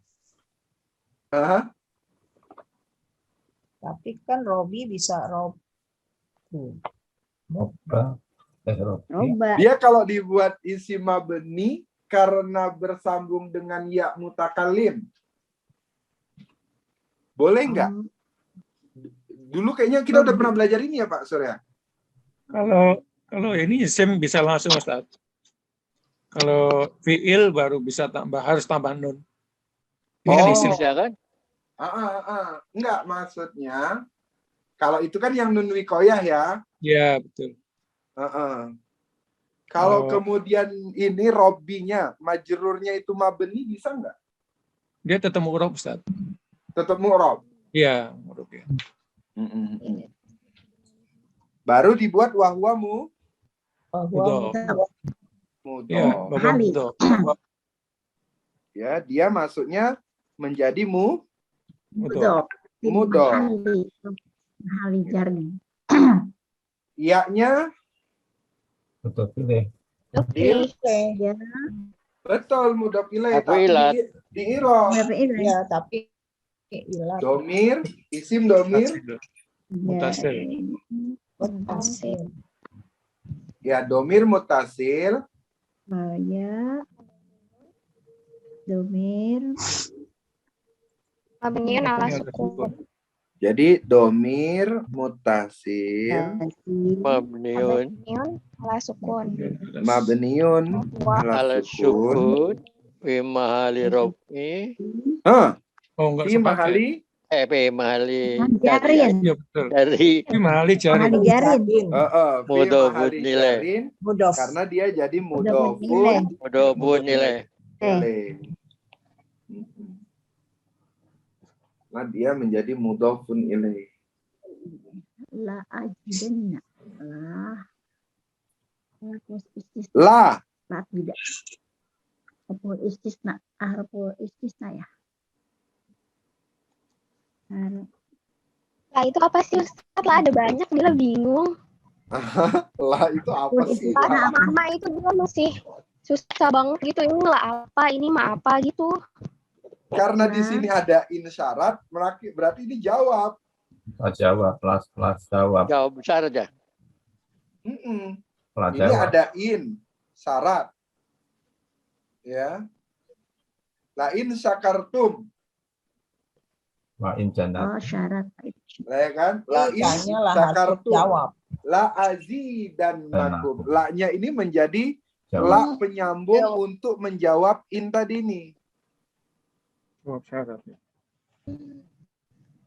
Hah? Tapi kan Robi bisa Rob. Moba. Roba. Dia kalau dibuat isim mabni karena bersambung dengan ya mutakalim. Boleh nggak? Dulu kayaknya kita udah pernah belajar ini ya Pak Surya. Kalau ini isim bisa langsung Ustaz. Kalau fiil baru bisa harus tambah nun. Ini kan isim. Bisa kan? Enggak, maksudnya kalau itu kan yang nun wikoyah ya. Ya, betul. Kalau kemudian ini robinya, majrurnya itu mabni bisa nggak? Dia tetap mu'rob Ustaz. Tetap mu'rob. Iya, mu'rob ya. Baru dibuat wahwamu Mudhof. mudhof. Iya, babak mudhof. Ya, dia masuknya menjadi Mudhof. mudhof. Hali jarni. Iya-nya Betul pilih. Ya. betul mudhof ilaih, Apa tapi ilat? di irob. Ya, tapi ilat. Domir, isim domir, Mutasil. Mutasil. ya domir mutasil, Ya. Domir. Mabniun ala sukun. jadi domir mutasil, Mabniun. Mabniun ala sukun. mabniun Ala ala sukun, sukun. Fi mahali robi. Oh, enggak fi mahali Fi mahali. Jarin. Iya, betul. Dari Tapi mahali cari. Hali jarin. fi Mudhofun mahali nilai. jarin, Mudhof. karena dia jadi Mudhofun mudhofun Mudhofun nilai. ilaih. Nah, dia menjadi mudhofun ilaih. La ajidanna. Lah. Istisna. La La tidak. Harful istisna. Harful istisna ya. Lah itu apa sih Ustaz? Lah ada banyak, dia bingung. la itu apa sih? Pas La? nama itu dia masih susah banget gitu. Ini lah apa, ini mah apa gitu. Karena di sini ada insyarat, berarti ini jawab. Jawab, kelas jawab. Jawab besar aja. Kelas Ini jawab. ada syarat. Ya. La in syakartum. La in jannat. Oh, syarat. Ya kan? La in Tanya lah harus syakartum. jawab. La azidannakum. La-nya ini menjadi la Jawab. penyambung untuk menjawab in tadi ini. Jawab syarat.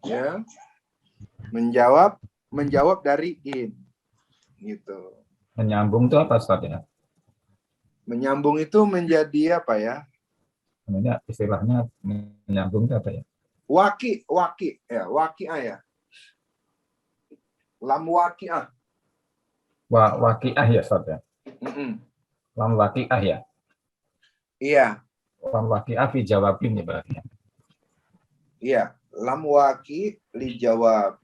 Ya. Menjawab dari in. Gitu. Menyambung itu apa Ustaz ya? Menyambung itu menjadi apa ya? Namanya istilahnya menyambung itu apa ya? Waki ya, waki'ah ya. Lam waqi'ah. Waqi'ah ya Ustaz ya. Mm-mm. Lam waqi'ah ya. Iya, Lam waqi'ah fi jawabin ya berarti. iya. Lam waqi' li jawab.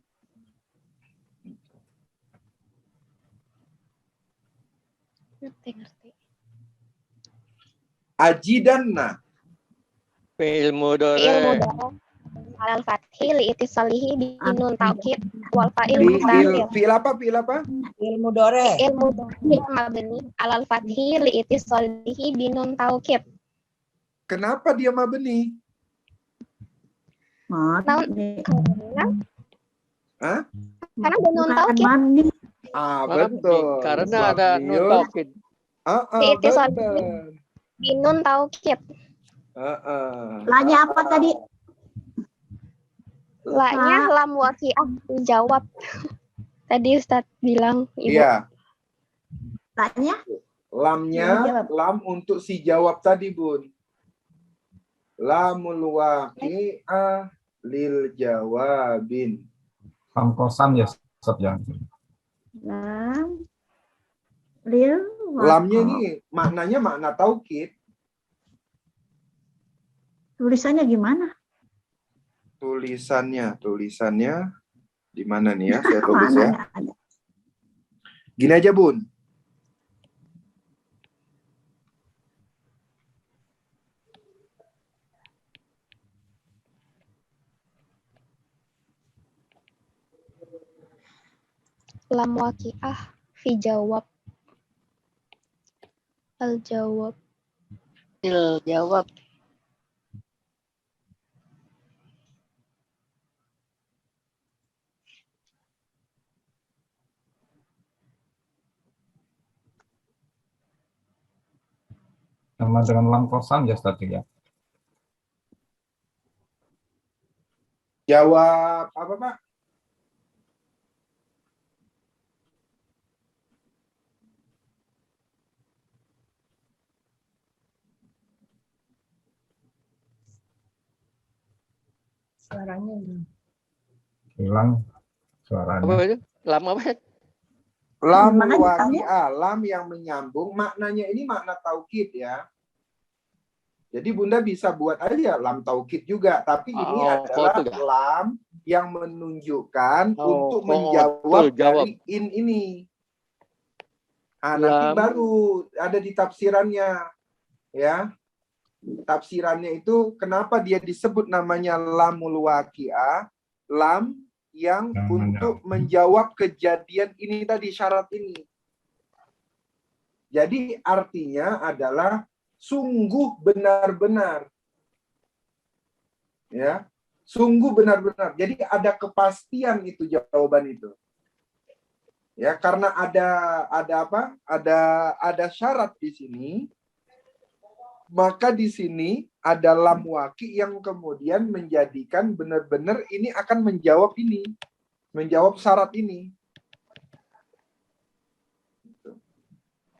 Ngerti. Ajidanna. Fi'il Fi'il mudhari. mudhari alal fathi li ittisalihi bi nun taukid wal fa'il Fi'il mustatir. fi'il apa? Fi'il apa? Ilmu dore. Fi'il mudhari mabni alal fathi li ittisalihi bi nun taukid. Kenapa dia mabni? Mandi. Hah? Karena ada nun Bukan taukid. mandi. Ah, Mabni, betul. karena ada nun Mabniun. taukid. Itisal. Betul. Bi nun taukid. Lanya apa tadi? La-nya lam waqi'ah jawab. Tadi Ustadz bilang Ibu. Iya, Lanya? lamnya Jawab. lam untuk si jawab tadi, Bun. Lamul waqi'ah lil jawabin. Lam kosam ya Ustaz ya. Lam. Lil. Lamnya ini maknanya makna taukid. Tulisannya gimana? Tulisannya di mana nih ya? Saya tulis ya. Mana ada? Gini aja, Bun. Lam waqi'ah fi jawab. Al jawab. Fil jawab. Sama dengan lam kosam ya Ustaz ya. Jawab apa, Pak? Suaranya Hilang Apa suaranya. itu? Lama apa? Lam Makanya waqi'ah, lam yang menyambung, maknanya ini makna taukid ya. Jadi Bunda bisa buat aja lam taukid juga, tapi ini adalah itu ya. lam yang menunjukkan untuk betul, menjawab jawab. dari in ini. Nanti Lam. baru ada di tafsirannya ya. Tafsirannya itu kenapa dia disebut namanya lamul waqi'ah, lam yang untuk menjawab kejadian ini tadi, syarat ini. Jadi artinya adalah sungguh benar-benar. Ya, sungguh benar-benar. Jadi ada kepastian itu jawaban itu. Ya, karena ada apa? Ada syarat di sini. Maka di sini ada lam waqi yang kemudian menjadikan benar-benar ini akan menjawab ini. Menjawab syarat ini.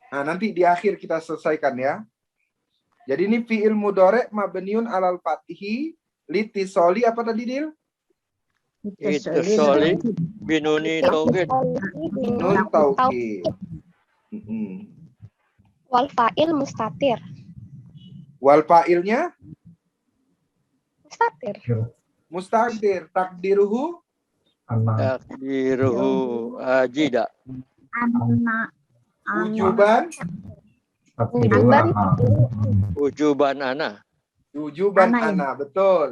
Nah, nanti di akhir kita selesaikan ya. Jadi ini fi'il mudhari' mabniun alal fathi litisoli apa tadi, Dil? Ittisali binuni taukid. Nun taukid. Wal fa'il mustatir. Wal fa'ilnya Mustatir. mustatir, takdiruhu Anak. Takdiruhu ajida. Anak. wujuban, Takdirullah. Ujuban ana. wujuban Ana ini. ana, betul.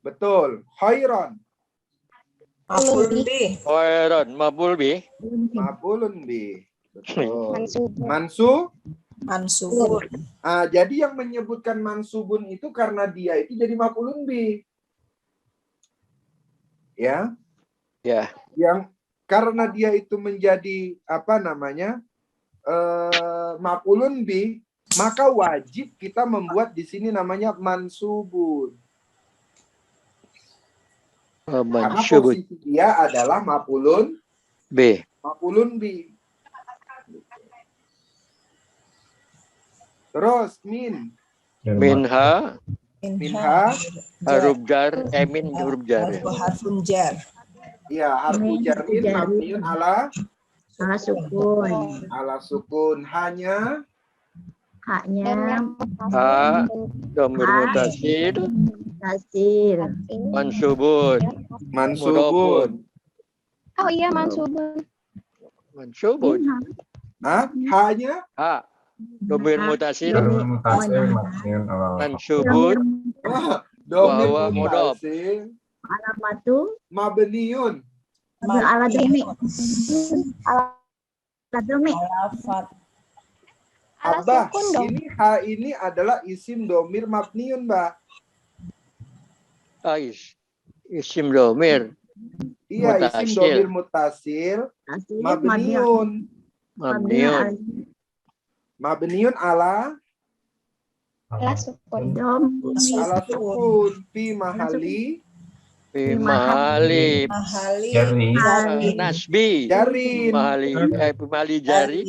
Betul. Khairon, Maf'ul bih. Khairan mabul bi. maf'ulun bih. Betul. Mansub. Mansubun. Jadi yang menyebutkan mansubun itu karena dia itu jadi maf'ulun bih. Ya. Ya. Yang karena dia itu menjadi apa namanya? Maf'ulun bih, maka wajib kita membuat di sini namanya mansubun. Karena Mansubun posisi dia adalah maf'ulun B. bi. Terus min. Minha Minha. Huruf jar, min huruf jar. Ya. Harfun jar. Iya, harfu Min jarin harfu mabniun ala sukun. sukun. Hanya Haknya Ha, domir mutasil, tasir. mansubun, mansubun. Oh iya, mansubun. mansubun. Hanya Ha, domir mutasil, Mutasil mabniun ala mansubun, domir Wa mudhof. mutasil Alamatu mabniun. ala domi. Ala domi. Alafat. Ala Abah, sukun dong. ini ha ini adalah isim domir mabniun, Mbak. ais, isim domir, Iya, isim Mutasil. domir mutasil Tasir mabniun. mabniun, Mabniun ala Ala sukun. ala sukun fi mahali fi mahali, Mahali. jari nasbi, jarin. fi mahali jari.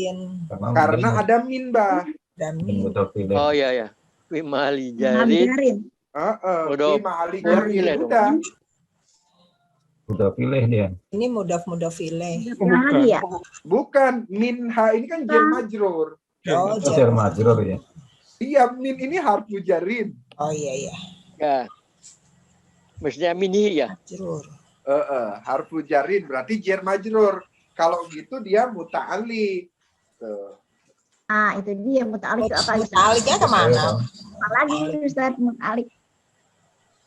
Karena ada min, Mbah. Damin. mudhof ilaih. Oh iya ya, fi mahali jari. Jarin. Fi Mudhof. mahali Mudhof jarin ilaih dong. udah. Udah pilih dia. Ini mudaf fileh. Lagi ya. Bukan min ha ini kan jar majrur. Oh, Jar majrur ya. Iya, min ini harfu jarin. Oh iya. Ya, mestinya mini ya. Majrur. Harfu jarin berarti jar majrur. Kalau gitu dia muta'alliq. Tuh. Itu dia muta'alliq itu apa? Mutaliknya kemana? Apa lagi Ustaz muta'alliq?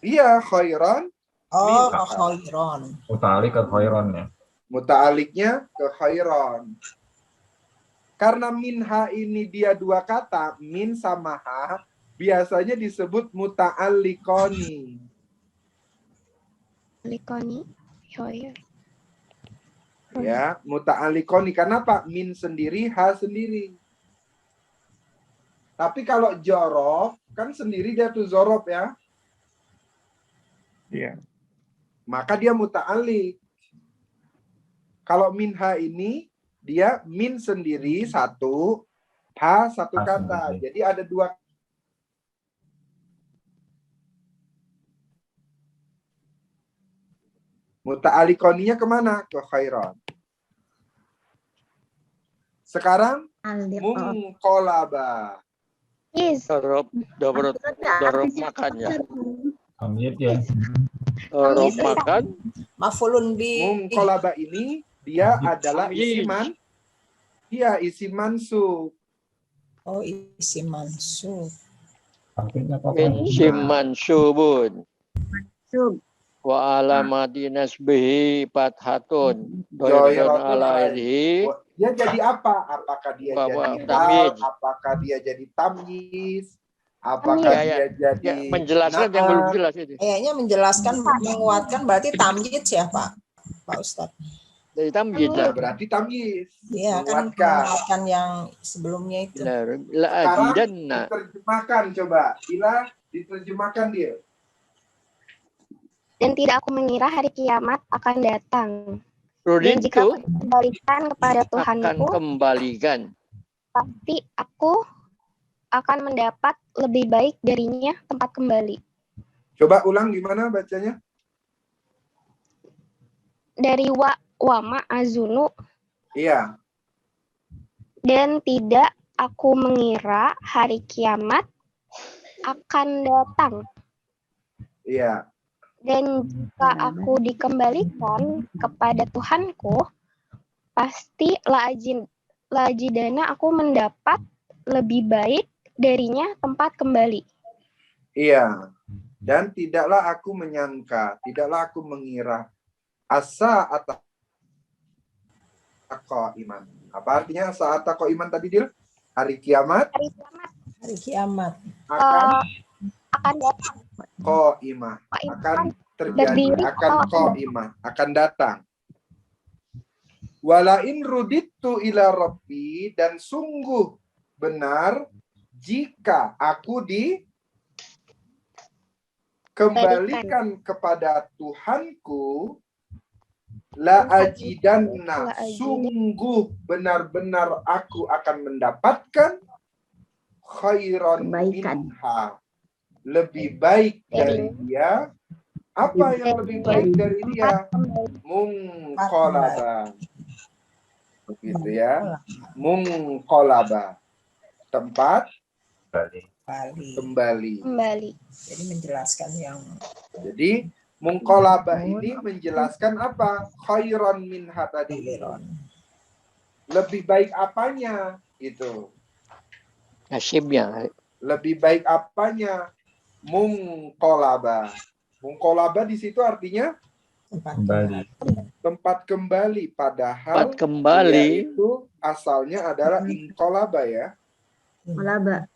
Iya, khairan. Oh, khairon. Muta'alliq ke khairon ya. Muta'aliknya ke khairan. Karena minha ini dia dua kata, min sama ha, biasanya disebut muta'alliqoni. Likoni. Shoyer. Ya, muta'alliqoni. Karena apa? Min sendiri, ha sendiri. Tapi kalau jorof, kan sendiri dia tuh zorof ya. Iya. Maka dia muta'alliq. Kalau minha ini dia min sendiri satu, ha satu Ha kata. sendiri. Jadi ada dua. Muta'alliqoninya kemana? Ke khairan. Sekarang munqalaba. Is. Dorob makan ya. Tamyiz ya. Dorob makan, Mafulun bi. Munqalaba ini dia adalah Tamyiz. isiman. Iya, isim mansub. Oh, isi mansub. Artinya apa? isim mansubun. Sub. Wa alamati nasbihi fathatun. Doiratun ala akhirih. Dia jadi apa? Apakah dia Bahwa jadi tamyiz. hal? Apakah dia jadi tamyiz? Apakah Ya, dia jadi Ya, menjelaskan yang belum jelas itu. Kayaknya menjelaskan, menguatkan berarti tamyiz ya Pak Ustadz. Dari tamyiz Ya, lah. berarti tamyiz. Iya kan Menguatkan. menguatkan yang sebelumnya itu. La ajidanna. Diterjemahkan coba. Bila diterjemahkan dia. Dan tidak aku mengira hari kiamat akan datang. Dan jika Ruditu aku dikembalikan kepada akan Tuhanku, kembalikan. pasti aku akan mendapat lebih baik darinya tempat kembali. Coba ulang gimana bacanya? Dari wama azunu, Iya. dan tidak aku mengira hari kiamat akan datang. Iya. Dan jika aku dikembalikan kepada Tuhanku, pasti lajidana aku mendapat lebih baik darinya tempat kembali. Iya. Dan tidaklah aku menyangka, tidaklah aku mengira asa atau iman. Apa artinya asa atau iman tadi, Dil? Hari kiamat Hari kiamat Hari kiamat. akan datang. qaimah, akan terjadi, Berdiri akan atau qaimah, akan datang. Walain ruditu ila rabbi, dan sungguh benar jika aku dikembalikan kepada Tuhanku, la ajidanna, sungguh benar-benar aku akan mendapatkan khairan Kebaikan. minha, lebih baik dari dia. Apa yang lebih baik dari dia? Mungkolaba. Gitu ya. Mungkolaba. Tempat kembali. Jadi menjelaskan yang Jadi mungkolaba ini menjelaskan apa? Khairon minha tadi. Lebih baik apanya? Gitu. Nasibnya. Lebih baik apanya? Mungkolaba. Mungkolaba di situ artinya Kembali. tempat kembali. Padahal Tempat kembali. dia itu asalnya adalah inkolaba ya. Kolaba.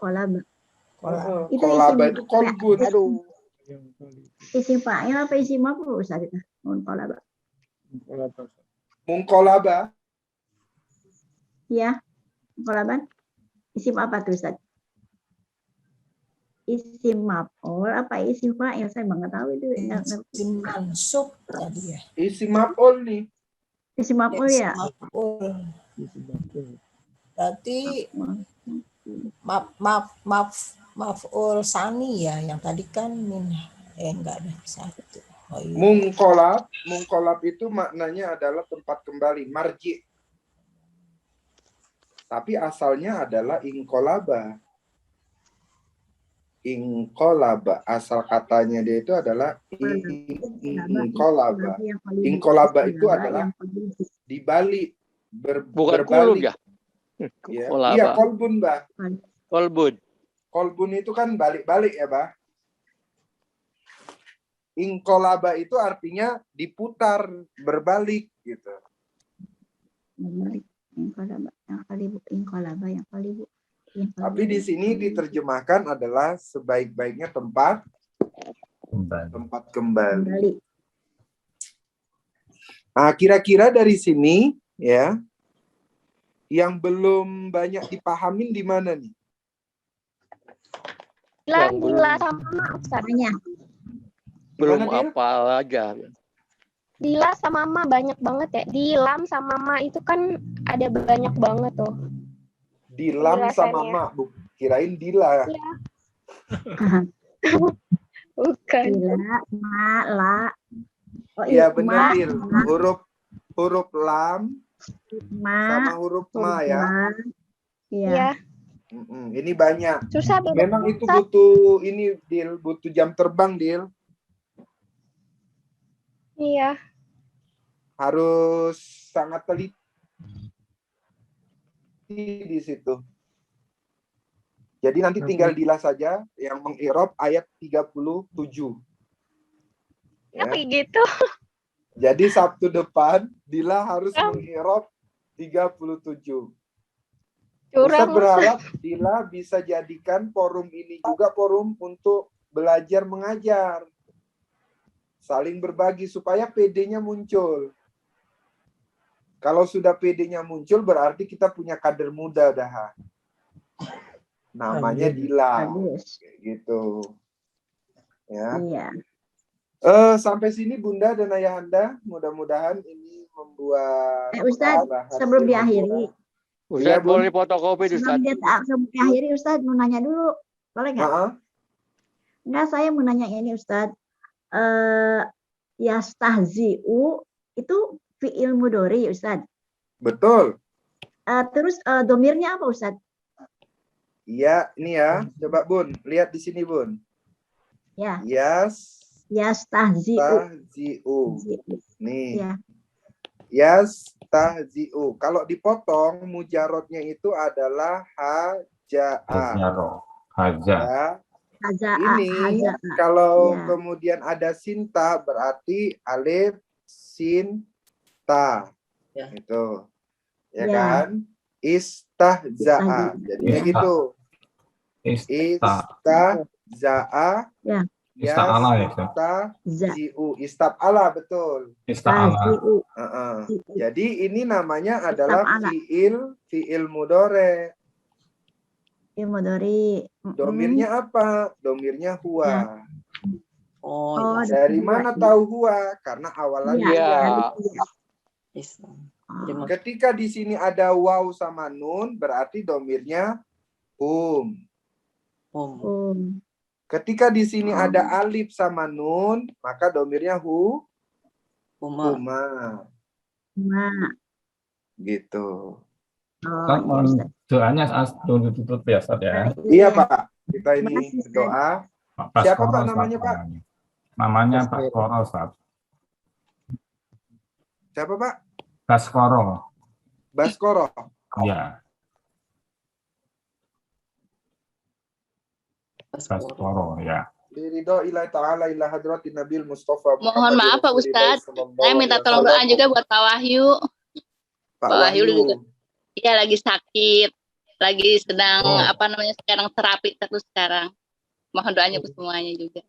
Itu Kolaba isim- itu kolbun. Aduh. Isim fa'il apa isim maf'ul Ustaz itu? Kolaba. Mungkolaba. Ya, kolaban. Isim apa tuh Ustaz? Isim maf'ul apa isim fa'il? Saya nggak tahu itu. isim mansub tadi ya. Isim maf'ul nih. Isim maf'ul ya. Maf'ul. Berarti maf'ul sani ya, yang tadi kan enggak ada satu. Oh, iya. Mungkolab itu maknanya adalah tempat kembali, marji. Tapi asalnya adalah inkolaba. Inkolaba, asal katanya dia itu adalah inkolaba. Inkolaba itu adalah dibalik, Bukan kulub berbalik. ya? Ya. Kolaba. Iya, kolbun, Mbak. Kolbun. Kolbun itu kan balik-balik ya, Mbak. Inkolaba itu artinya diputar, berbalik gitu. Tapi di sini diterjemahkan adalah sebaik-baiknya tempat kembali. Nah, kira-kira dari sini ya, yang belum banyak dipahamin di mana nih? Dila sama Ustaznya. Belum Gimana, Dil? apa aja. Dila sama ma banyak banget ya. Dilam sama ma itu kan ada banyak banget tuh. Dilam sama Penjelasannya. mak, kirain Dila. Iya. Bukan. Dila, ma, la. Oh, Iya benar, ma, Dil. Huruf lam ma, sama huruf ma ya. Iya. Ini banyak. Susah beda. Memang itu butuh ini, Dil, butuh jam terbang, Dil. Iya. Harus sangat teliti di situ. Jadi nanti tinggal Dila saja yang mengirob ayat 37. Ya. Kayak gitu. Jadi Sabtu depan Dila harus mengirob 37. Ustaz berharap Dila bisa jadikan forum ini juga forum untuk belajar mengajar. Saling berbagi supaya PD-nya muncul. Kalau sudah PD-nya muncul berarti kita punya kader muda dah. Namanya Dila. Kayak gitu. Ya. Iya. Sampai sini Bunda dan Ayahanda, mudah-mudahan ini membuat Ustaz, sebelum diakhiri. Ustaz, boleh fotokopi Ustaz. Sebelum diakhiri Ustaz mau nanya dulu. Boleh nggak? Enggak, saya mau nanya ini Ustaz. Yastahzi'u itu fi'il mudhari Ustaz. Betul. Terus domirnya apa Ustaz? Iya, ini ya. Coba Bun, lihat di sini Bun. Ya. Yastahzi'u. Nih. Ya. Yastahzi'u. Kalau dipotong mujarotnya itu adalah haja'a. Haja. Ini kalau kemudian ada sinta berarti alif sin ta. Itu. Ya kan? Istahza'a. Jadi begitu. Istahza'a. Ya. Ista'ala ya. Istahzi'u. Istaf'ala betul. Ista'ala. Jadi ini namanya adalah fi'il mudhari. Fi'il mudhari. Domirnya apa? Domirnya huwa. Oh, dari mana tahu huwa? Karena awalannya ya. Ketika di sini ada waw sama nun, berarti domirnya Ketika di sini ada alif sama nun, maka domirnya Huma. Ma. Gitu. Ustaz, Oh, mohon Ustaz. doanya ditutup ya, Ustaz ya. Iya, Pak. Kita Terima ini kasih, Ustaz. berdoa. Pak Siapa, Baskoro, Pak, Ustaz, namanya, Pak? Namanya Baskoro. Baskoro, Ustaz. Siapa, Pak? Baskoro. Baskoro. Ya, Baskoro, ya. Ridho ilahi ta'ala ila hadratin Nabil Mustafa Mohon maaf Pak Ustadz, saya minta tolong doa juga buat Pak Wahyu. Pak Pak Wahyu juga, Wahyu. iya lagi sakit, lagi sedang Oh. sekarang terapi terus sekarang. Mohon doanya buat semuanya juga.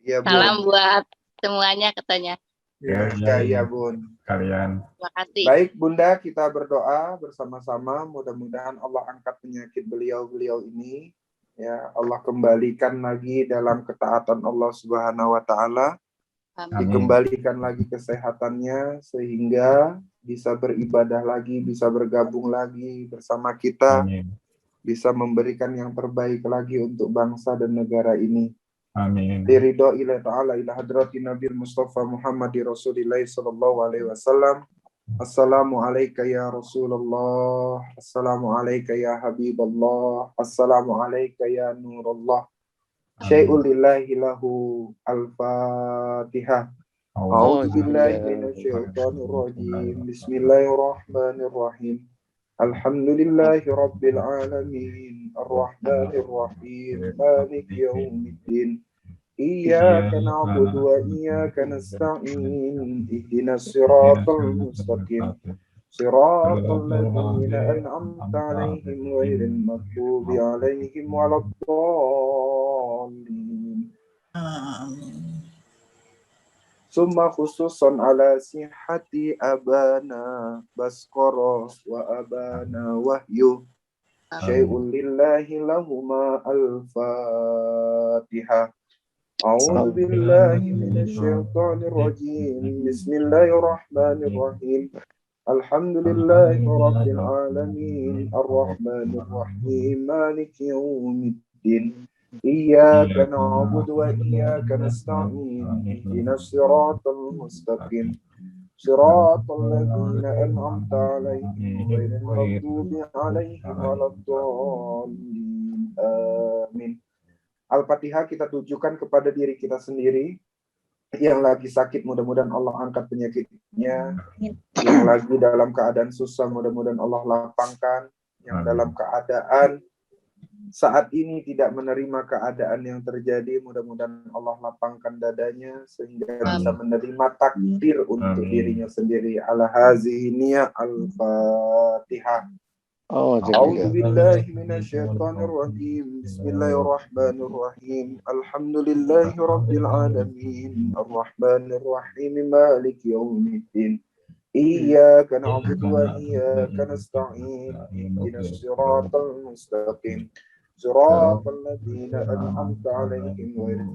Iya, Bun. Salam buat semuanya katanya. Iya, Bun. Kalian. Terima kasih. Baik, Bunda, kita berdoa bersama-sama. Mudah-mudahan Allah angkat penyakit beliau-beliau ini. Ya, Allah kembalikan lagi dalam ketaatan Allah Subhanahu wa taala. Dikembalikan lagi kesehatannya sehingga bisa beribadah lagi, bisa bergabung lagi bersama kita. Amin. Bisa memberikan yang terbaik lagi untuk bangsa dan negara ini. Amin. Ridho ilahi ta'ala ila hadratin Nabi Mustafa Muhammadi Rasulillah sallallahu alaihi wasallam. Assalamu alayka ya Rasulullah. Assalamu alayka ya Habiballah. Assalamu alayka ya Nurullah. Syai'ul lillahi lahu al-Fatihah. A'udzu billahi minasyaitonir rajim. Bismillahirrahmanirrahim. Alhamdulillahi rabbil alamin. Ar-Rahmanir Rahim. Maliki yaumiddin. Iyyaka na'budu wa iyyaka nasta'in. Ihdinas siratal mustaqim. Siratal ladzina an'amta 'alaihim ghairil maghdubi 'alaihim waladdallin. Amin. Summa khususan ala sihhati abana Baskoro wa abana Wahyu. Syai'un lillahi lahuma al-Fatihah. A'udzu billahi minasyaitonir rajim. Bismillahirrahmanirrahim. Alhamdulillahi rabbil alamin. Ar-Rahmanir Rahim. Maliki yaumiddin. Iyyaka na'budu wa iyyaka nasta'in. Ihdinas siratal mustaqim. Siratal ladzina an'amta 'alaihim ghairil maghdubi 'alaihim waladdallin. Amin. Al-Fatihah kita tujukan kepada diri kita sendiri. Yang lagi sakit, mudah-mudahan Allah angkat penyakitnya. Yang lagi dalam keadaan susah, mudah-mudahan Allah lapangkan. Yang dalam keadaan saat ini tidak menerima keadaan yang terjadi, mudah-mudahan Allah lapangkan dadanya sehingga bisa menerima takdir untuk dirinya sendiri. Ala hazihi niyya al-Fatihah. A'udzu billahi minasyaitonir rajim. Bismillahirrahmanirrahim. Alhamdulillahi rabbil alamin. Ar-Rahmanir Rahim. Maliki yaumiddin. Iyyaka na'budu wa iyyaka nasta'in. Ihdinas siratal mustaqim. Siratal ladzina an'amta 'alaihim ghairil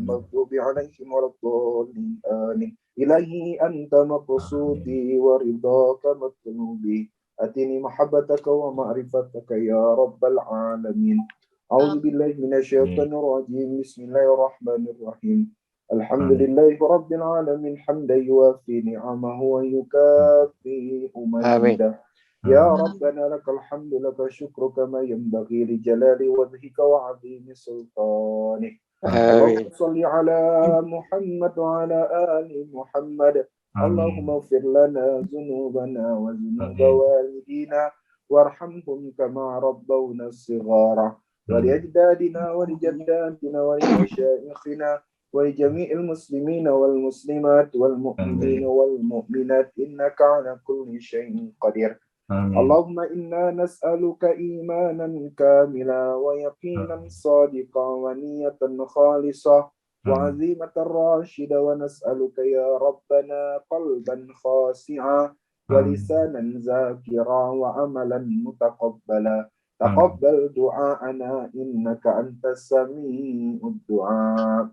maghdubi 'alaihim waladdallin. Amin. Ilahi anta maqsudi wa ridaka matlubi. Atini mahabbataka wa ma'rifataka ya rabbal alamin. A'udzu billahi minasyaitonir rajim. Bismillahirrahmanirrahim. Alhamdulillahi rabbil alamin. Hamdan yuwafi ni'amahu wa yukafi mazidah. Ya Rabbana lakal hamdu laka syukru kama yanbaghi li jalali wajhika wa 'azimi sultanik. Allahumma shalli ala Muhammad wa ala ali Muhammad. Allahumma ighfir lana dzunubana wa dzunuba walidina warhamhum kama rabbawna shighara. Wa li ajdadina wa li jaddatina wa li masyayikhina wa li jami'il muslimina wal muslimat wal mu'minina wal mu'minat innaka ala kulli syai'in qadir. Allahumma inna nas'aluka imanan kamila wa yaqinan sadiqa wa niyatan khalisah wa azimatan rashida wa nas'aluka ya Rabbana qalban khasi'a wa lisanan zakira wa amalan mutaqabbala. Taqabbal du'aana innaka antas sami'ud du'a.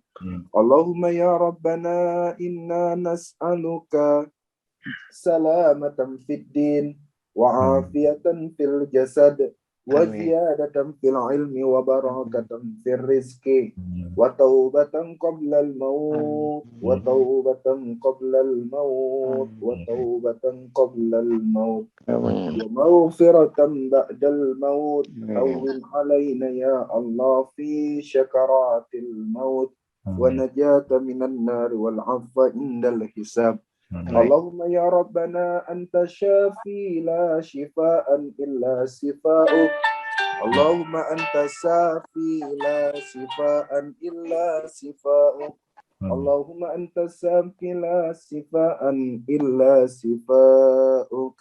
Allahumma ya Rabbana inna nas'aluka salamatan fid din wa afiyatan fil jasad wa ziyadatan fil ilmi wa barakatan fir rizqi wa taubatan qabla al maut wa taubatan qabla al maut wa taubatan qabla al maut wa maghfiratan ba'da al maut awwin alaina ya Allah fi syakaratil maut wa najata minan nar wal afwa indal hisab. Allahumma ya Rabbana anta syafi la shifaan illa sifa'uk. Allahumma anta syafi la shifaan illa sifa'uk. Allahumma anta syafi la shifaan illa sifa'uk.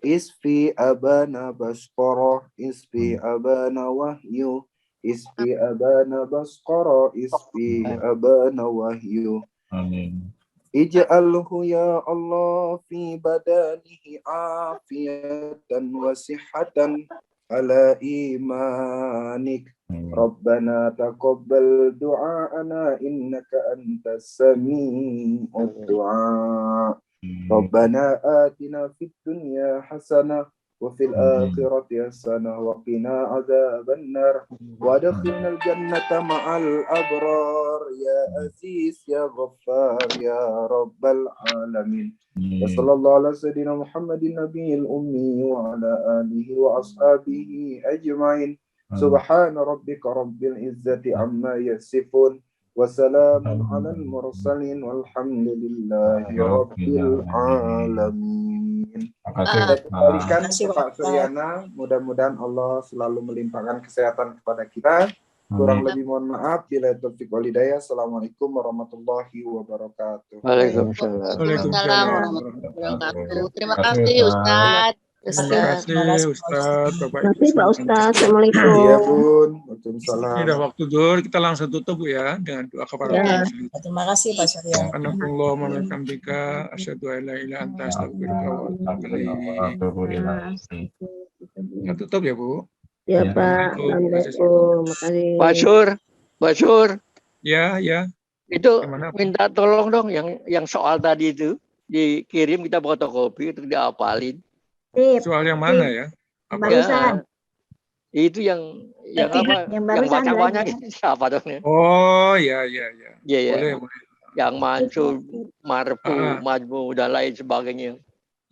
Isfi abana basqara, isfi abana wahyu, isfi abana basqara, isfi abana wahyu. Amin. Ij'alhu ya Allah fi badanihi afiyatan wa sihhatan ala imanik. Rabbana taqabbal du'aana innaka antas sami'ud du'a. Rabbana atina fid dunya hasanah wa fil akhirati hasanah wa qina adzaban nar wa adkhilnal jannata ma'al abrar ya aziz ya ghaffar ya rabbal alamin. Wa sallallahu ala sayyidina Muhammadin nabiyil ummi wa ala alihi wa ashabihi ajma'in. Subhana rabbika rabbil izzati amma yasifun wa salamun alal mursalin walhamdulillahi rabbil alamin. Saya kembalikan ke Pak Suryana, mudah-mudahan Allah selalu melimpahkan kesehatan kepada kita. Kurang lebih mohon maaf. Bila taufik wal hidayah. Assalamualaikum warahmatullahi wabarakatuh. Waalaikumsalam. Waalaikumsalam warahmatullahi wabarakatuh. Terima kasih Ustadz. Terima kasih Ustadz, Bapak Ibu. Pak Ustadz. Assalamualaikum. Iya Bun. Waalaikumsalam. Ini udah waktu zuhur, kita langsung tutup Bu ya dengan doa kepada Allah. Terima kasih Pak Surya. Subhanallah wa bihamdika asyhadu an la ilaha illa anta astaghfiruka wa atubu ilaik. Kita tutup ya Bu. Ya Pak. Assalamualaikum. Makasih. Pak Sur, Ya, ya. itu Gimana? minta tolong dong yang soal tadi itu dikirim, kita fotokopi untuk diapalin. Soal yang mana ya? Apa? Barusan. Itu yang apa? Yang Yang barusan baca-baca lagi. itu siapa dong? Oh, ya, ya, ya. Iya, ya. Boleh, boleh. Yang mansur, marfu, majmu dan lain sebagainya.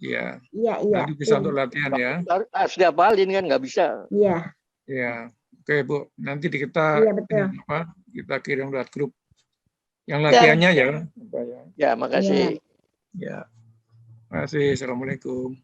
Iya. Iya, iya. Nanti bisa untuk latihan ya. Harus diapalin kan, nggak bisa. Iya. Iya. Oke Bu, nanti kita Iya, betul. kita kirim lewat grup. Yang latihannya ya. Ya, makasih. Ya. Terima kasih. Assalamualaikum.